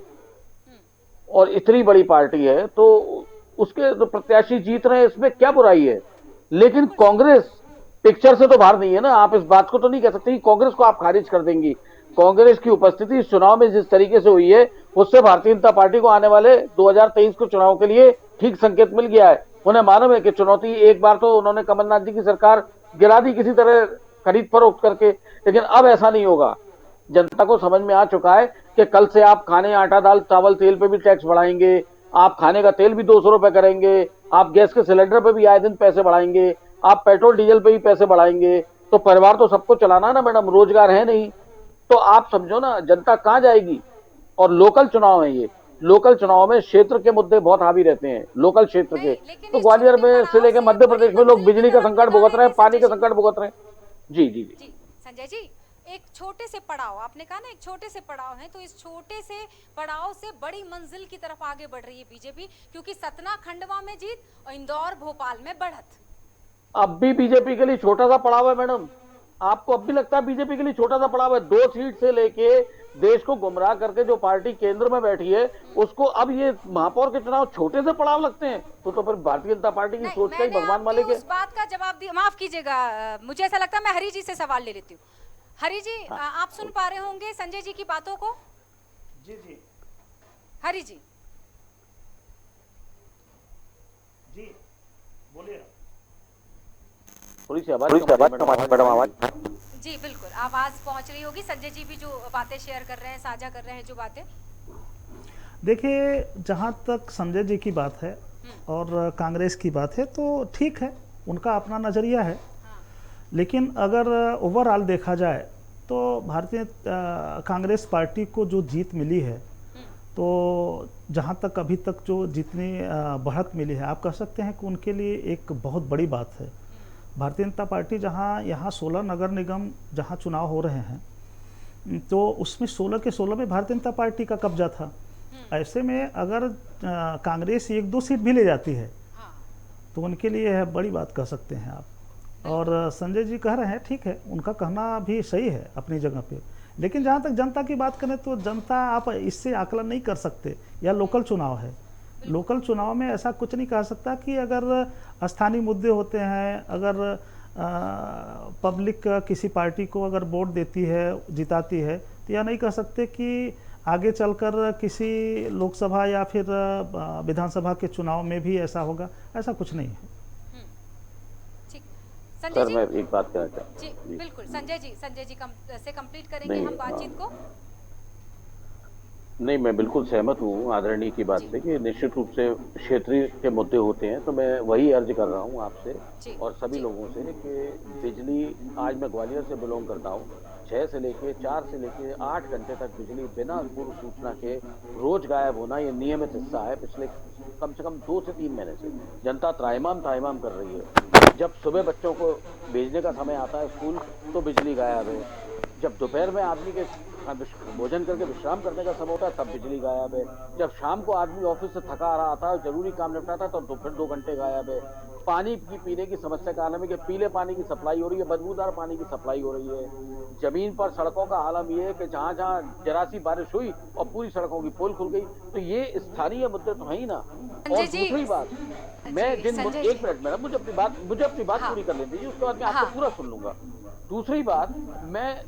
और इतनी बड़ी पार्टी है, तो उसके तो प्रत्याशी जीत रहे हैं, इसमें क्या बुराई है? लेकिन कांग्रेस पिक्चर से तो बाहर नहीं है ना। आप इस बात को तो नहीं कह सकते कि कांग्रेस को आप खारिज कर देंगी। कांग्रेस की उपस्थिति इस चुनाव में जिस तरीके से हुई है, उससे भारतीय जनता पार्टी को आने वाले 2023 के चुनाव के लिए ठीक संकेत मिल गया है। उन्हें मालूम है कि चुनौती, एक बार तो उन्होंने कमलनाथ जी की सरकार गिरा दी किसी तरह खरीद फरोख्त करके, लेकिन अब ऐसा नहीं होगा। जनता को समझ में आ चुका है कि कल से आप खाने, आटा, दाल, चावल, तेल पे भी टैक्स बढ़ाएंगे, आप खाने का तेल भी 200 रुपए करेंगे, आप गैस के सिलेंडर पे भी आए दिन पैसे बढ़ाएंगे, आप पेट्रोल डीजल पे भी पैसे बढ़ाएंगे। तो परिवार तो सबको चलाना है ना मैडम, रोजगार है नहीं। तो आप समझो ना, जनता कहां जाएगी? और लोकल चुनाव है ये। लोकल चुनाव में क्षेत्र के मुद्दे बहुत हावी रहते हैं, लोकल क्षेत्र के। लेकिन तो इस ग्वालियर छोटे में से पड़ाव लेकर से मध्य प्रदेश में बड़ी लोग बिजली का मंजिल की संकट तरफ भुगत रहे हैं, बढ़ा पानी का है संकट भुगत रहे हैं। जी जी जी। जी संजय जी, एक छोटे से पड़ाव, आपने कहा ना एक छोटे से पड़ाव है, तो इस छोटे से पड़ाव से बड़ी मंजिल की तरफ आगे बढ़ रही है बीजेपी, क्योंकि सतना खंडवा में जीत और इंदौर भोपाल में बढ़त। अब भी बीजेपी के लिए छोटा सा पड़ाव है मैडम। आपको अब भी लगता है बीजेपी के लिए छोटा सा पड़ाव है? 2 सीट से लेके देश को गुमराह करके जो पार्टी केंद्र में बैठी है, उसको अब ये महापौर के चुनाव छोटे से पड़ाव लगते हैं? तो फिर भारतीय जनता पार्टी की नहीं, सोच का ही मैंने भगवान आपकी मालिक है। उस बात का जवाब दिया, माफ कीजिएगा, मुझे ऐसा लगता है मैं हरी जी से सवाल ले लेती हूँ। हरी जी, आप सुन पा रहे होंगे संजय जी की बातों को? जी जी हरी जी, जी बोलिए। थोड़ी सी आवाज मैडम, आवाज। जी बिल्कुल आवाज पहुंच रही होगी। संजय जी भी जो बातें शेयर कर रहे हैं, साझा कर रहे हैं जो बातें। देखिए, जहाँ तक संजय जी की बात है और कांग्रेस की बात है, तो ठीक है, उनका अपना नज़रिया है। लेकिन अगर ओवरऑल देखा जाए तो भारतीय कांग्रेस पार्टी को जो जीत मिली है, तो जहाँ तक अभी तक जो जितनी बढ़त मिली है, आप कह सकते हैं कि उनके लिए एक बहुत बड़ी बात है। भारतीय जनता पार्टी जहाँ यहाँ 16 नगर निगम जहाँ चुनाव हो रहे हैं, तो उसमें 16 के 16 में भारतीय जनता पार्टी का कब्जा था। ऐसे में अगर कांग्रेस 1-2 सीट भी ले जाती है तो उनके लिए यह बड़ी बात कह सकते हैं आप। और संजय जी कह रहे हैं ठीक है, उनका कहना भी सही है अपनी जगह पे, लेकिन जहाँ तक जनता की बात करें तो जनता आप इससे आकलन नहीं कर सकते। या लोकल चुनाव है, लोकल चुनाव में ऐसा कुछ नहीं कह सकता कि अगर स्थानीय मुद्दे होते हैं, अगर पब्लिक किसी पार्टी को अगर वोट देती है, जिताती है, तो यह नहीं कह सकते कि आगे चलकर किसी लोकसभा या फिर विधानसभा के चुनाव में भी ऐसा होगा, ऐसा कुछ नहीं है। ठीक, सर संजय जी। मैं एक बात कहना चाहता जी हूँ। बिल्कुल, संजय जी से कंप्लीट करेंगे नहीं, हम बातचीत को। नहीं, मैं बिल्कुल सहमत हूँ आदरणीय की बात से कि निश्चित रूप से क्षेत्रीय के मुद्दे होते हैं, तो मैं वही अर्ज कर रहा हूँ आपसे और सभी लोगों से कि बिजली, आज मैं ग्वालियर से बिलोंग करता हूँ, 4 से लेके 8 घंटे तक बिजली बिना पूर्व सूचना के रोज गायब होना ये नियमित हिस्सा है। पिछले कम से कम 2 से 3 महीने से जनता त्राहिमाम कर रही है। जब सुबह बच्चों को भेजने का समय आता है स्कूल तो बिजली गायब है, जब दोपहर में आदमी के भोजन करके विश्राम करने का समय होता है तब बिजली गायब है, जब शाम को आदमी ऑफिस से थका आ रहा था, जरूरी काम निपटाता तो दोपहर 2 घंटे गायब है। पानी की पीने की समस्या का आलम है कि पीले पानी की सप्लाई हो रही है, बदबूदार पानी की सप्लाई हो रही है। जमीन पर सड़कों का आलम ये है कि जहाँ जहाँ जरा सी बारिश हुई और पूरी सड़कों की पोल खुल गई, तो ये स्थानीय मुद्दे तो है ही ना। और दूसरी बात, मैं जिन एक मिनट मेरा मुझे अपनी बात पूरी कर लेनी दीजिए, उसके बाद मैं आपको पूरा सुन लूंगा। दूसरी बात, मैं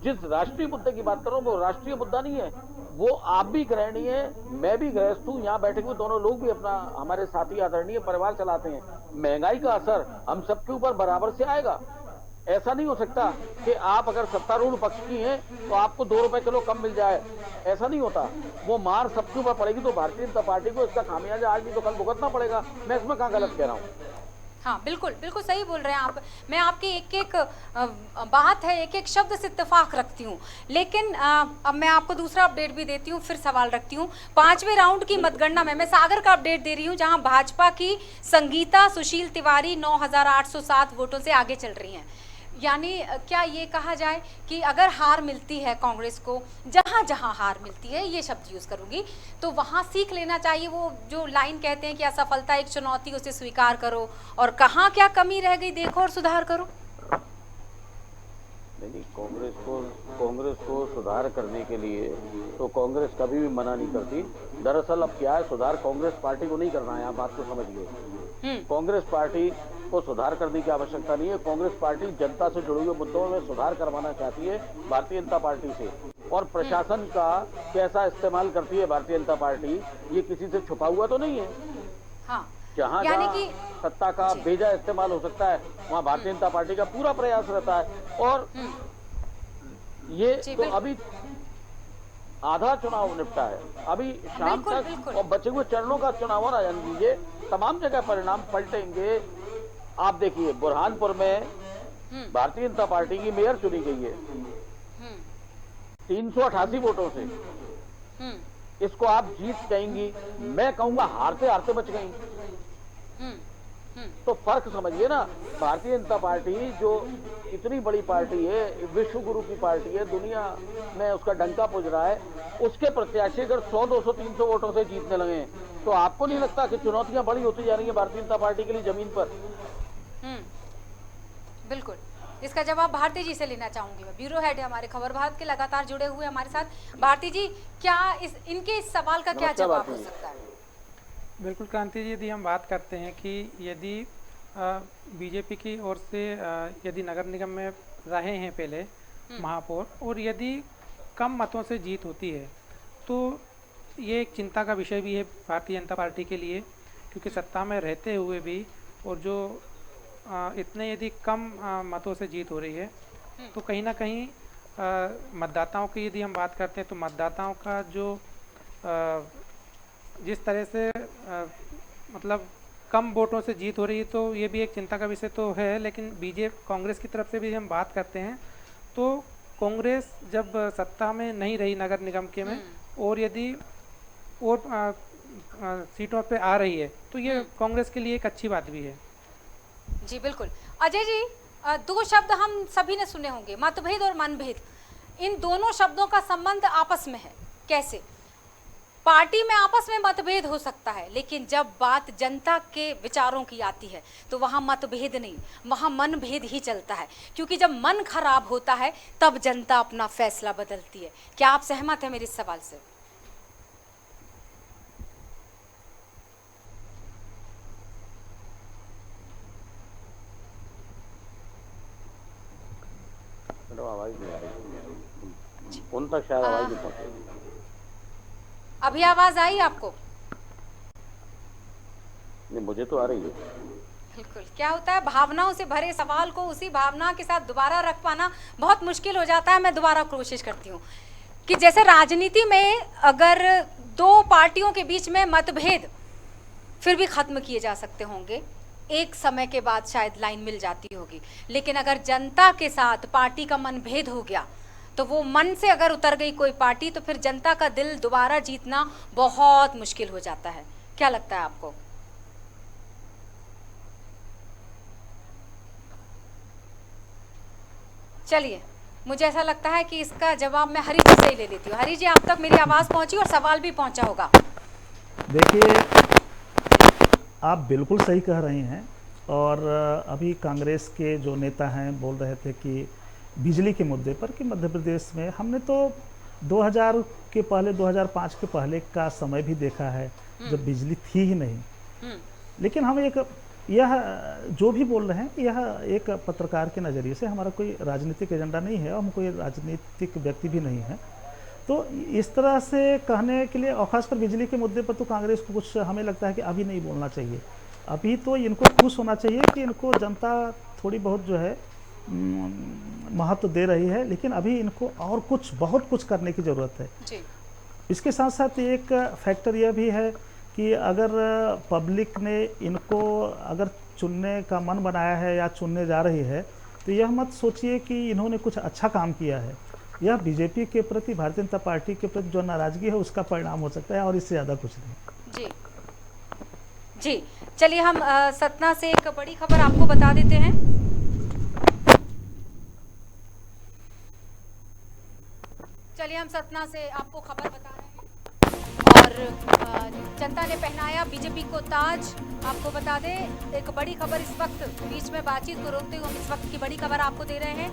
जिस राष्ट्रीय मुद्दे की बात कर रहा हूँ वो राष्ट्रीय मुद्दा नहीं है, वो आप भी गृहिणी है, मैं भी गृहस्थ हूँ, यहाँ बैठे हुए दोनों लोग भी अपना, हमारे साथी आदरणीय परिवार चलाते हैं। महंगाई का असर हम सबके ऊपर बराबर से आएगा। ऐसा नहीं हो सकता कि आप अगर सत्तारूढ़ पक्ष की हैं तो आपको 2 रुपए किलो कम मिल जाए, ऐसा नहीं होता। वो मार सबके ऊपर पड़ेगी तो भारतीय जनता पार्टी को इसका खामियाजा आज नहीं तो कल भुगतना पड़ेगा। मैं इसमें कहाँ गलत कह रहा हूँ? हाँ बिल्कुल बिल्कुल सही बोल रहे हैं आप। मैं आपकी एक एक बात है, एक एक शब्द से इत्तेफाक रखती हूँ, लेकिन अब मैं आपको दूसरा अपडेट भी देती हूँ, फिर सवाल रखती हूँ। 5वें राउंड की मतगणना में मैं सागर का अपडेट दे रही हूँ, जहाँ भाजपा की संगीता सुशील तिवारी 9,807 वोटों से आगे चल रही हैं। यानी क्या ये कहा जाए कि अगर हार मिलती है कांग्रेस को, जहाँ जहाँ हार मिलती है, ये शब्द यूज़ करूँगी, तो वहाँ सीख लेना चाहिए। वो जो लाइन कहते हैं कि असफलता एक चुनौती, उसे स्वीकार करो और कहाँ क्या कमी रह गई देखो और सुधार करो। नहीं, कांग्रेस को सुधार करने के लिए तो कांग्रेस कभी भी मना नहीं करती। दरअसल अब क्या है, सुधार कांग्रेस पार्टी को नहीं करना है, आप बात को समझिए। कांग्रेस पार्टी को सुधार करने की आवश्यकता नहीं है। कांग्रेस पार्टी जनता से जुड़े हुए मुद्दों में सुधार करवाना चाहती है भारतीय जनता पार्टी से। और प्रशासन का कैसा इस्तेमाल करती है भारतीय जनता पार्टी, ये किसी से छुपा हुआ तो नहीं है। हाँ, जहाँ सत्ता का बेजा इस्तेमाल हो सकता है वहाँ भारतीय जनता पार्टी का पूरा प्रयास रहता है। और ये तो अभी आधा चुनाव निपटा है, अभी शाम तक और बचे हुए चरणों का चुनाव और जान दीजिए, तमाम जगह परिणाम पलटेंगे। आप देखिए बुरहानपुर में भारतीय जनता पार्टी की मेयर चुनी गई है 388 वोटों से। इसको आप जीत कहेंगी, मैं कहूंगा हारते हारते बच गई। तो फर्क समझिए ना। भारतीय जनता पार्टी जो इतनी बड़ी पार्टी है, विश्व गुरु की पार्टी है, दुनिया में उसका डंका पुज रहा है, उसके प्रत्याशी अगर 100, 200, 300 वोटों से जीतने लगे तो आपको नहीं लगता कि चुनौतियां बड़ी होती जा रही है भारतीय जनता पार्टी के लिए जमीन पर? बिल्कुल, इसका जवाब भारती जी से लेना चाहूंगी मैं। ब्यूरो हेड है हमारे खबर भारत के, लगातार जुड़े हुए हमारे साथ। भारती जी, क्या इनके इस सवाल का क्या जवाब हो सकता है? बिल्कुल क्रांति जी, यदि हम बात करते हैं कि यदि बीजेपी की ओर से यदि नगर निगम में रहे हैं पहले महापौर, और यदि कम मतों से जीत होती है तो ये एक चिंता का विषय भी है भारतीय जनता पार्टी के लिए, क्योंकि सत्ता में रहते हुए भी और जो इतने यदि कम मतों से जीत हो रही है तो कहीं ना कहीं मतदाताओं की यदि हम बात करते हैं तो मतदाताओं का जो जिस तरह से मतलब कम वोटों से जीत हो रही है, तो ये भी एक चिंता का विषय तो है। लेकिन कांग्रेस की तरफ से भी हम बात करते हैं तो कांग्रेस जब सत्ता में नहीं रही नगर निगम के में, और यदि और सीटों पे आ रही है तो ये कांग्रेस के लिए एक अच्छी बात भी है। जी बिल्कुल। अजय जी, 2 शब्द हम सभी ने सुने होंगे, मतभेद और मनभेद। इन दोनों शब्दों का संबंध आपस में है कैसे? पार्टी में आपस में मतभेद हो सकता है, लेकिन जब बात जनता के विचारों की आती है तो वहां मतभेद नहीं, वहां मनभेद ही चलता है, क्योंकि जब मन खराब होता है तब जनता अपना फैसला बदलती है। क्या आप सहमत हैं मेरे इस सवाल से? आवाज नहीं आ रही उन तक, शायद आवाज नहीं पहुंच रही। अभी आवाज आई आपको? नहीं, मुझे तो आ रही है। बिल्कुल। क्या होता है, भावनाओं से भरे सवाल को उसी भावना के साथ दोबारा रख पाना बहुत मुश्किल हो जाता है। मैं दोबारा कोशिश करती हूँ कि जैसे राजनीति में अगर दो पार्टियों के बीच में मतभेद फिर भी खत्म किए जा सकते होंगे, एक समय के बाद शायद लाइन मिल जाती होगी, लेकिन अगर जनता के साथ पार्टी का मनभेद हो गया तो वो मन से अगर उतर गई कोई पार्टी तो फिर जनता का दिल दोबारा जीतना बहुत मुश्किल हो जाता है। क्या लगता है आपको? चलिए, मुझे ऐसा लगता है कि इसका जवाब मैं हरी जी से ही ले लेती हूँ। हरी जी, आप तक मेरी आवाज पहुंची और सवाल भी पहुंचा होगा। देखिए, आप बिल्कुल सही कह रही हैं। और अभी कांग्रेस के जो नेता हैं बोल रहे थे कि बिजली के मुद्दे पर कि मध्य प्रदेश में हमने तो 2000 के पहले 2005 के पहले का समय भी देखा है जब बिजली थी ही नहीं। लेकिन हम यह जो भी बोल रहे हैं यह एक पत्रकार के नज़रिए से, हमारा कोई राजनीतिक एजेंडा नहीं है और हम कोई राजनीतिक व्यक्ति भी नहीं है। तो इस तरह से कहने के लिए, और खासकर बिजली के मुद्दे पर तो कांग्रेस को कुछ हमें लगता है कि अभी नहीं बोलना चाहिए। अभी तो इनको खुश होना चाहिए कि इनको जनता थोड़ी बहुत जो है महत्व दे रही है, लेकिन अभी इनको और कुछ बहुत कुछ करने की ज़रूरत है जी। इसके साथ साथ एक फैक्टर यह भी है कि अगर पब्लिक ने इनको अगर चुनने का मन बनाया है या चुनने जा रही है तो यह मत सोचिए कि इन्होंने कुछ अच्छा काम किया है। यह बीजेपी के प्रति, भारतीय जनता पार्टी के प्रति जो नाराजगी है उसका परिणाम हो सकता है और इससे ज़्यादा कुछ नहीं। जी जी, चलिए हम सतना से एक बड़ी खबर आपको बता देते हैं। चलिए हम सतना से आपको खबर बता रहे हैं और जनता ने पहनाया बीजेपी को ताज। आपको बता दें, एक बड़ी खबर इस वक्त, बीच में बातचीत को रोकते हुए हम इस वक्त की बड़ी खबर आपको दे रहे हैं।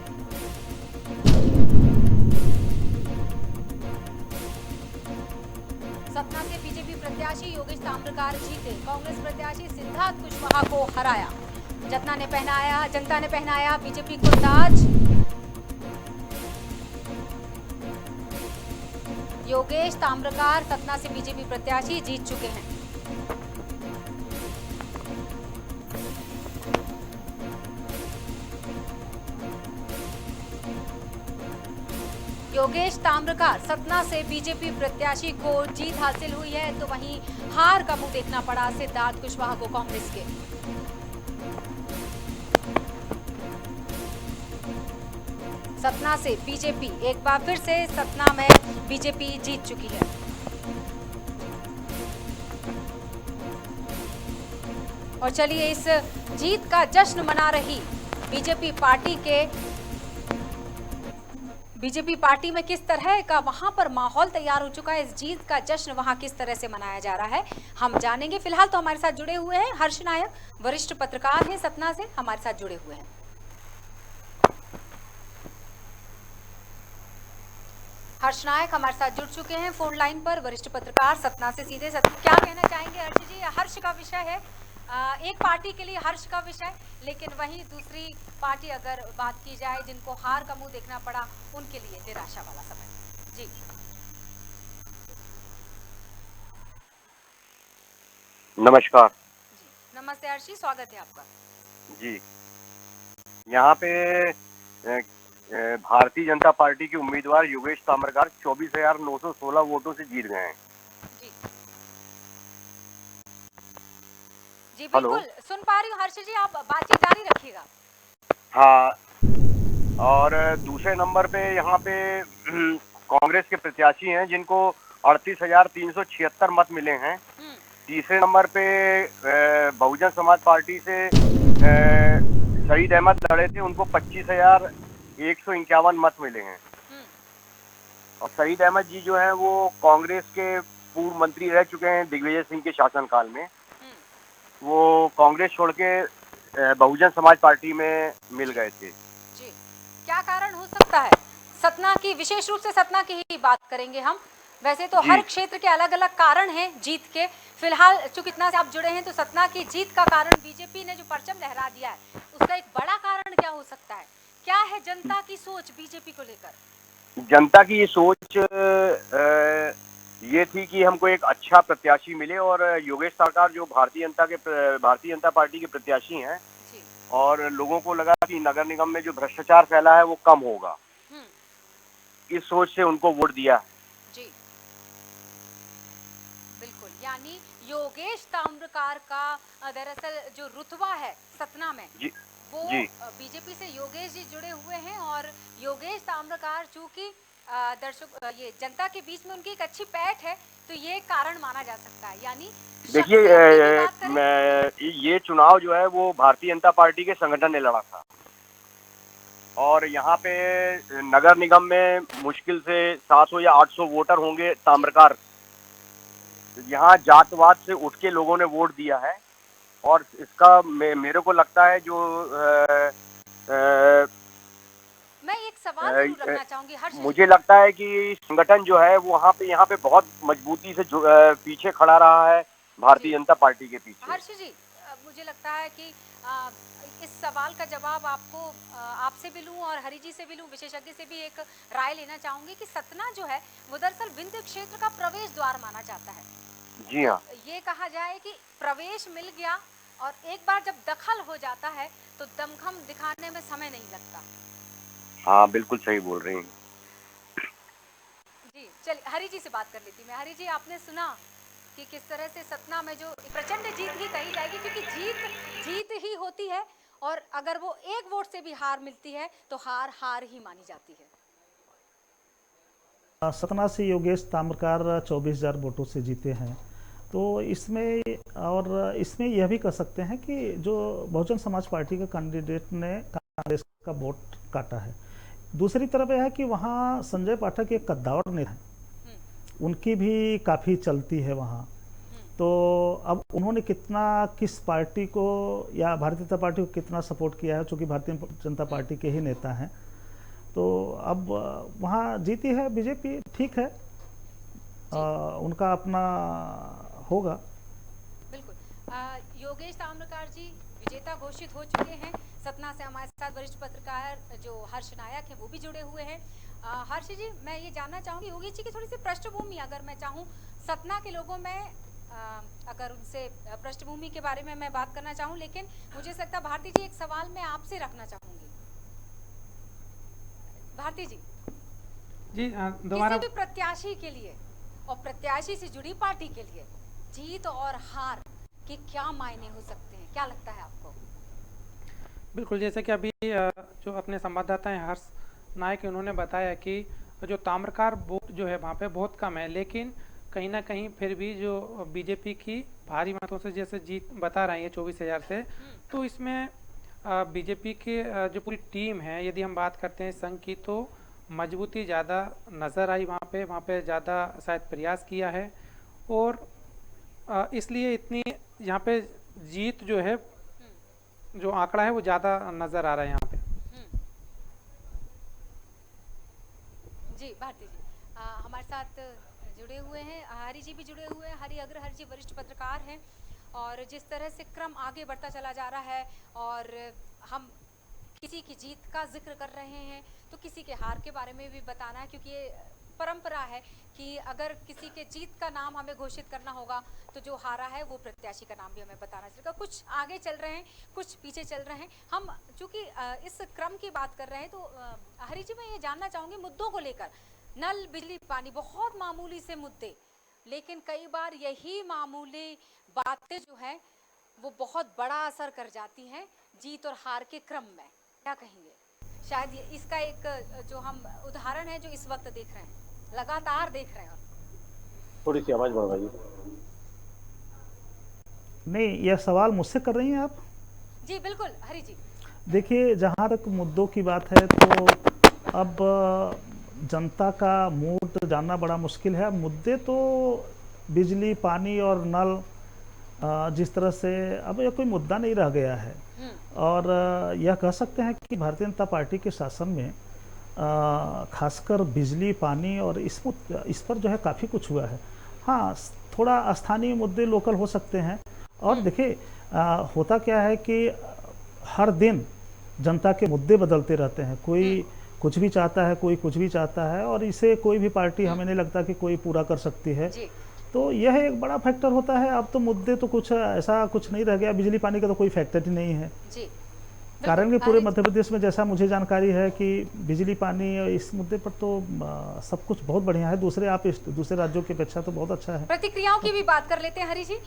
सतना से बीजेपी प्रत्याशी योगेश ताम्रकार जीते, कांग्रेस प्रत्याशी सिद्धार्थ कुशवाहा को हराया। जनता ने पहनाया बीजेपी को ताज। योगेश ताम्रकार सतना से बीजेपी प्रत्याशी जीत चुके हैं। योगेश ताम्रकार सतना से बीजेपी प्रत्याशी को जीत हासिल हुई है, तो वहीं हार का मुंह देखना पड़ा सिद्धार्थ कुशवाहा को कांग्रेस के। सतना से बीजेपी, एक बार फिर से सतना में बीजेपी जीत चुकी है। और चलिए इस जीत का जश्न मना रही बीजेपी पार्टी में किस तरह का वहां पर माहौल तैयार हो चुका है, इस जीत का जश्न वहां किस तरह से मनाया जा रहा है, हम जानेंगे। फिलहाल तो हमारे साथ जुड़े हुए हैं हर्ष नायक, वरिष्ठ पत्रकार हैं सतना से, हमारे साथ जुड़े हुए हैं। हर्ष नायक हमारे साथ जुड़ चुके हैं फोन लाइन पर, वरिष्ठ पत्रकार सतना से सीधे। क्या कहना चाहेंगे हर्ष जी? हर्ष का विषय है, एक पार्टी के लिए हर्ष का विषय, लेकिन वहीं दूसरी पार्टी अगर बात की जाए जिनको हार का मुंह देखना पड़ा, उनके लिए निराशा वाला समय। जी नमस्कार। जी नमस्ते हर्ष जी, स्वागत है आपका। जी, यहाँ पे भारतीय जनता पार्टी के उम्मीदवार योगेश ताम्रकार 24,916 वोटों से जीत गए हैं। जी जी बिल्कुल सुन पा रही हूँ हर्ष जी, आप बातचीत जारी रखिएगा। हाँ, और दूसरे नंबर पे यहाँ पे कांग्रेस के प्रत्याशी हैं जिनको 38,376 मत मिले हैं। तीसरे नंबर पे बहुजन समाज पार्टी से शहीद अहमद लड़े थे, उनको 25,151 मत मिले हैं। और सईद अहमद जी जो है वो कांग्रेस के पूर्व मंत्री रह चुके हैं दिग्विजय सिंह के शासनकाल में। वो कांग्रेस छोड़ के बहुजन समाज पार्टी में मिल गए थे। जी, क्या कारण हो सकता है? सतना की, विशेष रूप से सतना की ही बात करेंगे हम। वैसे तो हर क्षेत्र के अलग अलग कारण हैं जीत के। फिलहाल चूंकि इतना से आप जुड़े हैं तो सतना की जीत का कारण बीजेपी ने जो परचम लहरा दिया है, उसका एक बड़ा कारण क्या हो सकता है? क्या है जनता की सोच बीजेपी को लेकर? जनता की ये सोच ये थी कि हमको एक अच्छा प्रत्याशी मिले, और योगेश सरकार जो भारतीय जनता पार्टी के प्रत्याशी हैं, और लोगों को लगा कि नगर निगम में जो भ्रष्टाचार फैला है वो कम होगा, इस सोच से उनको वोट दिया जी। बिल्कुल, यानी योगेश ताम्रकार का दरअसल जो रुतबा है सतना में जी, वो बीजेपी से योगेश जी जुड़े हुए हैं, और योगेश ताम्रकार चूंकि दर्शक ये जनता के बीच में उनकी एक अच्छी पैठ है, तो ये कारण माना जा सकता है। यानी देखिए, ये चुनाव जो है वो भारतीय जनता पार्टी के संगठन ने लड़ा था, और यहाँ पे नगर निगम में मुश्किल से 700 या 800 वोटर होंगे ताम्रकार। यहाँ जातवाद से उठ के लोगों ने वोट दिया है, और इसका मेरे को लगता है जो मैं एक सवाल जरूर रखना चाहूंगी हर्ष। मुझे लगता है कि संगठन जो है वो यहाँ पे बहुत मजबूती से पीछे खड़ा रहा है, भारतीय जनता पार्टी के पीछे। हर्ष जी, मुझे लगता है कि इस सवाल का जवाब आपको आपसे भी लूं और हरि जी से भी लूं, विशेषज्ञ से भी एक राय लेना चाहूंगी कि सतना जो है वो दरअसल विंध्य क्षेत्र का प्रवेश द्वार माना जाता है। जी हाँ, ये कहा जाए कि प्रवेश मिल गया, और एक बार जब दखल हो जाता है तो दमखम दिखाने में समय नहीं लगता। हाँ, बिल्कुल सही बोल रही हैं जी। चलिए हरि जी से बात कर लेती मैं। हरि जी, आपने सुना कि किस तरह से सतना में जो प्रचंड जीत ही कही जाएगी, क्योंकि जीत ही होती है, और अगर वो एक वोट से भी हार मिलती है तो हार ही मानी जाती है। सतना से योगेश ताम्रकार 24,000 वोटों से जीते हैं, तो इसमें यह भी कह सकते हैं कि जो बहुजन समाज पार्टी के कैंडिडेट ने कांग्रेस का वोट काटा है। दूसरी तरफ यह है कि वहाँ संजय पाठक एक कद्दावर नेता है, उनकी भी काफ़ी चलती है वहाँ। तो अब उन्होंने किस पार्टी को या भारतीय जनता पार्टी को कितना सपोर्ट किया है, चूँकि भारतीय जनता पार्टी के ही नेता हैं, तो अब वहाँ जीती है बीजेपी, ठीक है, उनका अपना होगा। बिल्कुल। योगेश ताम्रकार जी विजेता घोषित हो चुके हैं। सतना से हमारे साथ वरिष्ठ पत्रकार जो हर्ष नायक हैं वो भी जुड़े हुए हैं। हर्ष जी, मैं ये जानना चाहूँगी योगेश जी की थोड़ी सी पृष्ठभूमि, अगर मैं चाहूँ सतना के लोगों में अगर उनसे पृष्ठभूमि के बारे में मैं बात करना चाहूँ, लेकिन मुझे लगता है भारती जी एक सवाल मैं आपसे रखना चाहूँगी। भारती जी, दोबारा किसी भी प्रत्याशी के लिए और प्रत्याशी से जुड़ी पार्टी के लिए जीत और हार के क्या मायने हो सकते हैं, क्या लगता है आपको? बिल्कुल, जैसे कि अभी जो अपने संवाददाता हैं हर्ष नायक, उन्होंने बताया कि जो ताम्रकार वोट जो है वहाँ पे बहुत कम है, लेकिन कहीं ना कहीं फिर भी जो बीजेपी की भारी मतों से जैसे जीत बता रही है 24,000 से, तो इसमें बीजेपी की जो पूरी टीम है, यदि हम बात करते हैं संघ की, तो मजबूती ज़्यादा नज़र आई वहाँ पे ज़्यादा शायद प्रयास किया है, और इसलिए इतनी यहाँ पे जीत जो है, जो आंकड़ा है वो ज़्यादा नज़र आ रहा है यहाँ पे। जी भारती जी हमारे साथ जुड़े हुए हैं, हरि जी भी जुड़े हुए हैं। हरि अग्रहर जी वरिष्ठ पत्रकार हैं, और जिस तरह से क्रम आगे बढ़ता चला जा रहा है, और हम किसी की जीत का जिक्र कर रहे हैं तो किसी के हार के बारे में भी बताना है, क्योंकि ये परंपरा है कि अगर किसी के जीत का नाम हमें घोषित करना होगा तो जो हारा है वो प्रत्याशी का नाम भी हमें बताना चाहिए। कुछ आगे चल रहे हैं, कुछ पीछे चल रहे हैं। हम चूंकि इस क्रम की बात कर रहे हैं, तो हरि जी मैं ये जानना चाहूँगी मुद्दों को लेकर, नल बिजली पानी बहुत मामूली से मुद्दे, लेकिन कई बार यही मामूली बातें जो है वो बहुत बड़ा असर कर जाती हैं जीत और हार के क्रम में। क्या कहेंगे? शायद ये इसका एक जो हम उदाहरण है जो इस वक्त देख रहे हैं, लगातार देख रहे हैं। थोड़ी सी आवाज बढ़ाइए। नहीं, यह सवाल मुझसे कर रही हैं आप? जी बिल्कुल हरि जी। देखिए, जहाँ तक मुद्दों की बात है, तो अब जनता का मूड जानना बड़ा मुश्किल है। मुद्दे तो बिजली, पानी और नल जिस तरह से अब यह कोई मुद्दा नहीं रह गया है। और यह कह सकते हैं कि भारतीय जनता पार्टी के शासन में खासकर बिजली, पानी और इस पर जो है काफ़ी कुछ हुआ है। हाँ, थोड़ा स्थानीय मुद्दे लोकल हो सकते हैं। और देखिए होता क्या है कि हर दिन जनता के मुद्दे बदलते रहते हैं। कोई कुछ भी चाहता है, कोई कुछ भी चाहता है, और इसे कोई भी पार्टी हमें नहीं लगता कि कोई पूरा कर सकती है। तो यह एक बड़ा फैक्टर होता है। अब तो मुद्दे तो कुछ ऐसा कुछ नहीं रह गया। बिजली पानी का तो कोई फैक्टर ही नहीं है जी। कारण कि पूरे मध्य प्रदेश में जैसा मुझे जानकारी है कि बिजली पानी इस मुद्दे पर तो सब कुछ बहुत बढ़िया है। दूसरे राज्यों की अपेक्षा तो बहुत अच्छा है। प्रतिक्रियाओं की भी बात कर लेते हैं हरी जी।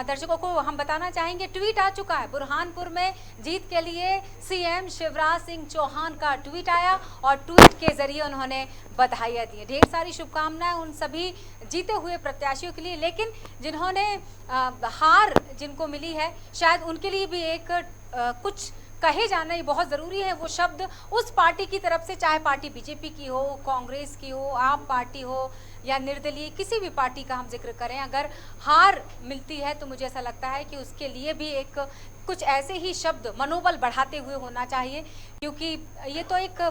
दर्शकों को हम बताना चाहेंगे, ट्वीट आ चुका है। बुरहानपुर में जीत के लिए सीएम शिवराज सिंह चौहान का ट्वीट आया और ट्वीट के जरिए उन्होंने बधाइयां दी। ढेर सारी शुभकामनाएं उन सभी जीते हुए प्रत्याशियों के लिए। लेकिन जिन्होंने हार जिनको मिली है, शायद उनके लिए भी एक कुछ कहे जाना ही बहुत ज़रूरी है। वो शब्द उस पार्टी की तरफ से, चाहे पार्टी बीजेपी की हो, कांग्रेस की हो, आप पार्टी हो या निर्दलीय किसी भी पार्टी का हम जिक्र करें, अगर हार मिलती है तो मुझे ऐसा लगता है कि उसके लिए भी एक कुछ ऐसे ही शब्द मनोबल बढ़ाते हुए होना चाहिए। क्योंकि ये तो एक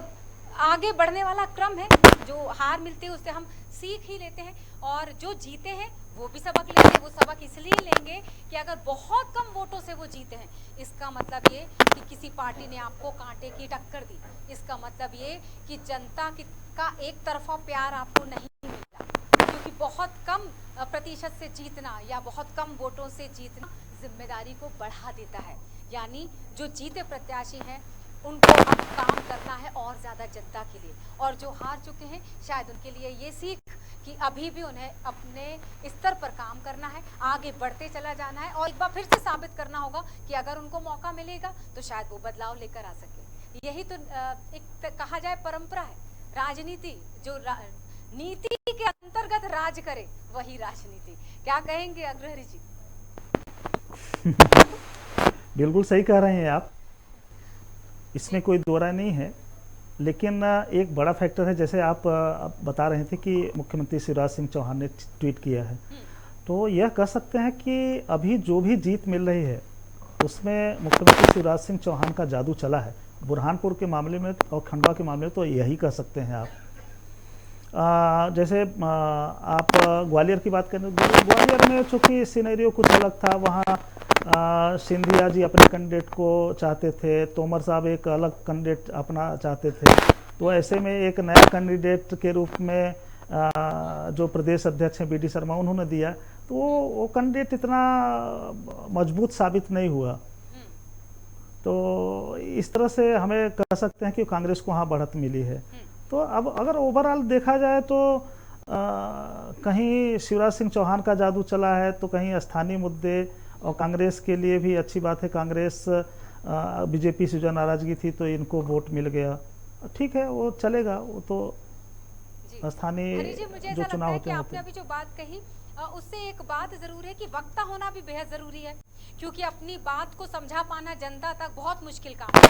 आगे बढ़ने वाला क्रम है। जो हार मिलती है उससे हम सीख ही लेते हैं, और जो जीते हैं वो भी सबक लेते हैं। वो सबक इसलिए लेंगे कि अगर बहुत कम वोटों से वो जीते हैं, इसका मतलब ये कि किसी पार्टी ने आपको कांटे की टक्कर दी। इसका मतलब ये कि जनता का एक तरफा प्यार आपको नहीं मिला, क्योंकि बहुत कम प्रतिशत से जीतना या बहुत कम वोटों से जीतना जिम्मेदारी को बढ़ा देता है। यानी जो जीते प्रत्याशी हैं उनको अब काम करना है और ज़्यादा जनता के लिए, और जो हार चुके हैं शायद उनके लिए ये सीख कि अभी भी उन्हें अपने स्तर पर काम करना है, आगे बढ़ते चला जाना है, और एक बार फिर से साबित करना होगा कि अगर उनको मौका मिलेगा तो शायद वो बदलाव लेकर आ सके। यही तो एक कहा जाए परंपरा है। राजनीति जो नीति के अंतर्गत राज करे वही राजनीति। क्या कहेंगे अग्रहरी जी? बिल्कुल सही कह रहे हैं आप, इसमें कोई दो राय नहीं है। लेकिन एक बड़ा फैक्टर है, जैसे आप बता रहे थे कि मुख्यमंत्री शिवराज सिंह चौहान ने ट्वीट किया है, तो यह कह सकते हैं कि अभी जो भी जीत मिल रही है उसमें मुख्यमंत्री शिवराज सिंह चौहान का जादू चला है। बुरहानपुर के मामले में और खंडवा के मामले में तो यही कह सकते हैं आप। जैसे आप ग्वालियर की बात करें, ग्वालियर में चूँकि सिनेरियो कुछ अलग था। वहाँ सिंधिया जी अपने कैंडिडेट को चाहते थे, तोमर साहब एक अलग कैंडिडेट अपना चाहते थे। तो ऐसे में एक नया कैंडिडेट के रूप में जो प्रदेश अध्यक्ष हैं बीडी शर्मा, उन्होंने दिया, तो वो कैंडिडेट इतना मजबूत साबित नहीं हुआ। तो इस तरह से हमें कह सकते हैं कि कांग्रेस को वहाँ बढ़त मिली है। तो अब अगर ओवरऑल देखा जाए तो कहीं शिवराज सिंह चौहान का जादू चला है, तो कहीं स्थानीय मुद्दे, और कांग्रेस के लिए भी अच्छी बात है। कांग्रेस बीजेपी से जो नाराजगी थी तो इनको वोट मिल गया, ठीक है, वो चलेगा। वो तो स्थानीय जो चुनाव होते हैं। आपने अभी जो बात कही उससे एक बात जरूर है कि वक्ता होना भी बेहद जरूरी है, क्योंकि अपनी बात को समझा पाना जनता तक बहुत मुश्किल काम है।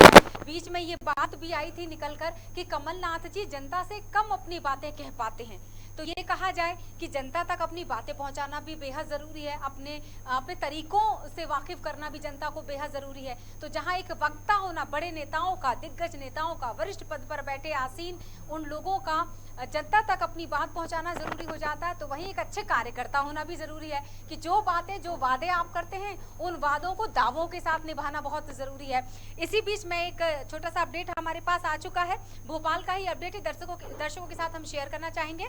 बीच में ये बात भी आई थी निकलकर कि कमलनाथ जी जनता से कम अपनी बातें कह पाते हैं। तो ये कहा जाए कि जनता तक अपनी बातें पहुंचाना भी बेहद ज़रूरी है। अपने तरीकों से वाकिफ करना भी जनता को बेहद ज़रूरी है। तो जहां एक वक्ता होना, बड़े नेताओं का, दिग्गज नेताओं का, वरिष्ठ पद पर बैठे आसीन उन लोगों का जनता तक अपनी बात पहुंचाना ज़रूरी हो जाता है, तो वहीं एक अच्छे कार्यकर्ता होना भी ज़रूरी है कि जो बातें, जो वादे आप करते हैं उन वादों को दावों के साथ निभाना बहुत ज़रूरी है। इसी बीच में एक छोटा सा अपडेट हमारे पास आ चुका है, भोपाल का ही अपडेट दर्शकों के साथ हम शेयर करना चाहेंगे।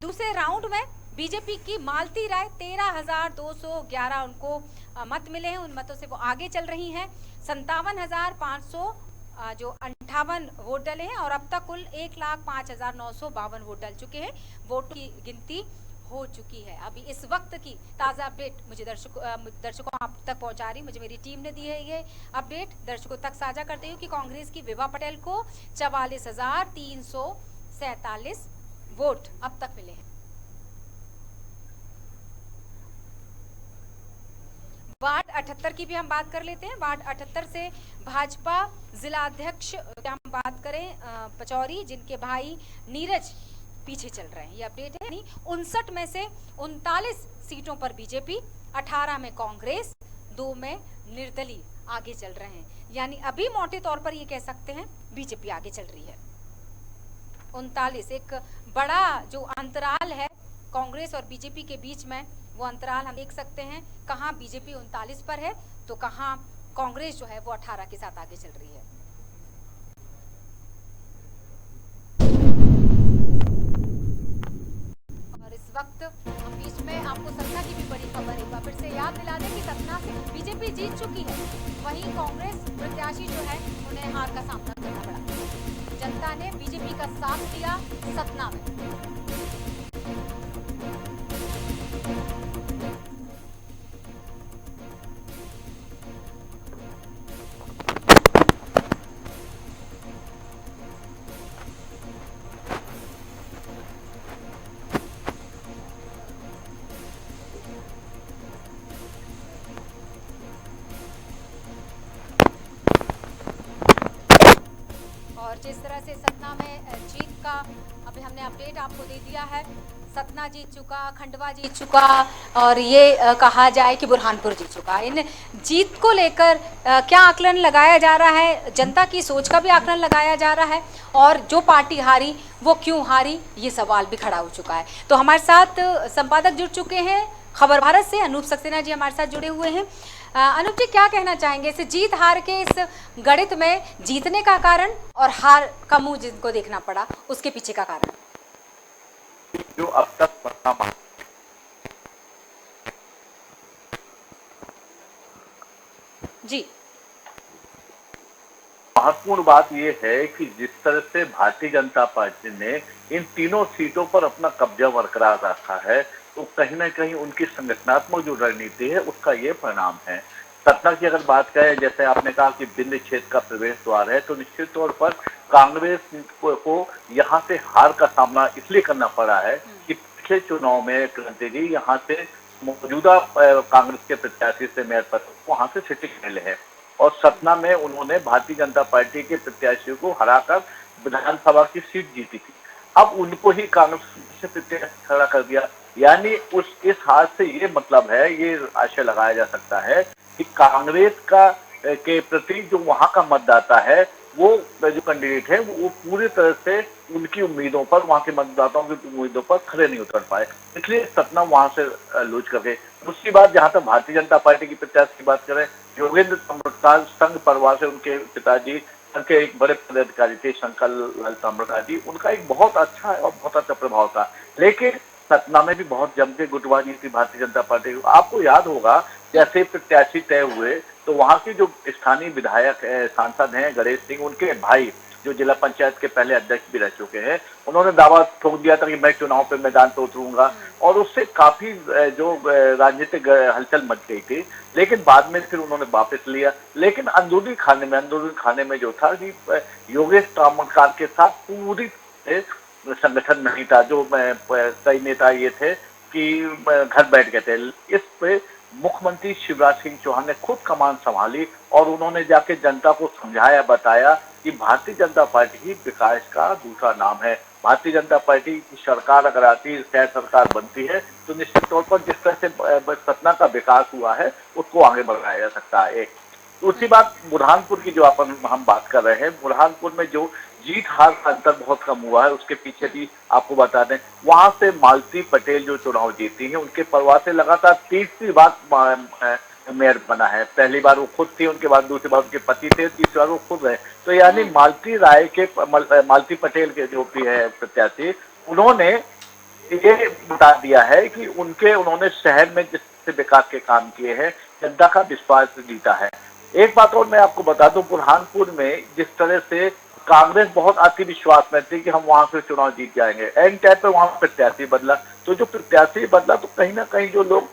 दूसरे राउंड में बीजेपी की मालती राय 13,211 उनको मत मिले हैं। उन मतों से वो आगे चल रही हैं। 57,500 जो 58 वोट डले हैं, और अब तक कुल 1,05,952 वोट डल चुके हैं। वोट की गिनती हो चुकी है। अभी इस वक्त की ताज़ा अपडेट मुझे दर्शकों आप तक पहुंचा रही, मुझे मेरी टीम ने दी है ये अपडेट, दर्शकों तक साझा करते हुए कि कांग्रेस की विभा पटेल को 44,347 वोट अब तक मिले हैं। वार्ड 78 की भी हम बात कर लेते हैं। वार्ड 78 से भाजपा जिला अध्यक्ष की हम बात करें पचौरी, जिनके भाई नीरज पीछे चल रहे हैं, ये अपडेट है। 59 में से 39 सीटों पर बीजेपी, 18 में कांग्रेस, 2 में निर्दलीय आगे चल रहे हैं। यानी अभी मोटे तौर पर ये कह सकते हैं बीजेपी आगे चल रही है। 39 एक बड़ा जो अंतराल है कांग्रेस और बीजेपी के बीच में, वो अंतराल हम देख सकते हैं। कहां बीजेपी 39 पर है तो कहां कांग्रेस जो है वो 18 के साथ आगे चल रही है। और इस वक्त हम बीच में आपको सतना की भी बड़ी खबर एक बार फिर से याद दिला दें कि सतना से बीजेपी जीत चुकी है, वहीं कांग्रेस प्रत्याशी जो है उन्हें हार का सामना करना पड़ा। जनता ने बीजेपी का साथ दिया सतना में। और जिस तरह से सतना में जीत का अभी हमने अपडेट आपको दे दिया है, सतना जीत चुका, खंडवा जीत चुका और ये कहा जाए कि बुरहानपुर जीत चुका। इन जीत को लेकर क्या आकलन लगाया जा रहा है, जनता की सोच का भी आकलन लगाया जा रहा है, और जो पार्टी हारी वो क्यों हारी, ये सवाल भी खड़ा हो चुका है। तो हमारे साथ संपादक जुड़ चुके हैं खबर भारत से, अनूप सक्सेना जी हमारे साथ जुड़े हुए हैं। अनूप जी, क्या कहना चाहेंगे इस जीत हार के इस गणित में, जीतने का कारण और हार का मुंह जिनको देखना पड़ा उसके पीछे का कारण? जो अब तक परिणाम जी, महत्वपूर्ण बात यह है कि जिस तरह से भारतीय जनता पार्टी ने इन तीनों सीटों पर अपना कब्जा बरकरार रखा है, तो कहीं ना कहीं उनकी संगठनात्मक जो रणनीति है उसका ये परिणाम है। सतना की अगर बात करें, जैसे आपने कहा कि बिंद क्षेत्र का प्रवेश द्वार है, तो निश्चित तौर पर कांग्रेस को यहाँ से हार का सामना इसलिए करना पड़ा है कि पिछले चुनाव में क्रांति जी यहाँ से मौजूदा कांग्रेस के प्रत्याशी से मेयर पर वहां से सिटिंग मिले हैं, और सतना में उन्होंने भारतीय जनता पार्टी के प्रत्याशियों को हराकर विधानसभा की सीट जीती थी। अब उनको ही कांग्रेस से प्रत्याशी खड़ा कर दिया, यानी इस हार से ये मतलब है, ये आशय लगाया जा सकता है कि कांग्रेस के प्रति जो वहां का मतदाता है, वो जो कैंडिडेट है वो पूरी तरह से उनकी उम्मीदों पर, वहां के मतदाताओं की उम्मीदों पर खड़े नहीं उतर पाए, इसलिए सतना वहां से लूज कर गए। दूसरी बात, जहां तक भारतीय जनता पार्टी की प्रत्याशी की बात करें, योगेंद्र ताम्रकार संघ परिवार से उनके पिताजी के एक बड़े पदाधिकारी थे, शंकर लाल ताम्रकार जी, उनका एक बहुत अच्छा और बहुत अच्छा प्रभाव था, लेकिन सतना में भी बहुत जम के गुटबाजी थी भारतीय जनता पार्टी। आपको याद होगा जैसे प्रत्याशी तय हुए तो वहां के जो स्थानीय विधायक सांसद हैं गणेश सिंह, उनके भाई जो जिला पंचायत के पहले अध्यक्ष भी रह चुके हैं, उन्होंने दावा ठोक दिया था कि मैं चुनाव पे मैदान पे उतरूंगा, और उससे काफी जो राजनीतिक हलचल मच गई थी, लेकिन बाद में फिर उन्होंने वापस लिया। लेकिन अंदरूनी खाने में जो था कि योगेश ताम्रकार के साथ पूरी संगठन नहीं था, जो कई नेता ये थे कि घर बैठ गए थे। इस पे मुख्यमंत्री शिवराज सिंह चौहान ने खुद कमान संभाली और उन्होंने जाके जनता को समझाया, बताया कि भारतीय जनता पार्टी ही विकास का दूसरा नाम है। भारतीय जनता पार्टी की सरकार अगर आती है, शहर सरकार बनती है, तो निश्चित तौर पर जिस तरह से सतना का विकास हुआ है उसको आगे बढ़ाया जा सकता है। एक दूसरी बात, बुरहानपुर की जो हम बात कर रहे हैं, बुरहानपुर में जो जीत हार का अंतर बहुत कम हुआ है, उसके पीछे भी आपको बता दें, वहां से मालती पटेल जो चुनाव जीती है, उनके परिवार से लगातार तीसरी बार मेयर बना है। पहली बार वो खुद थी, उनके बाद दूसरी बार उनके पति थे, तीसरी बार वो खुद रहे। तो यानी मालती पटेल के जो भी है प्रत्याशी, उन्होंने ये बता दिया है कि उन्होंने शहर में जिस विकास के काम किए हैं, जनता का विश्वास जीता है। एक बात और मैं आपको बता दूं, बुरहानपुर में जिस तरह से कांग्रेस बहुत अति विश्वास में थी कि हम वहां से चुनाव जीत जाएंगे, एंड टाइम पे वहां प्रत्याशी बदला, तो जो प्रत्याशी बदला तो कहीं ना कहीं जो लोग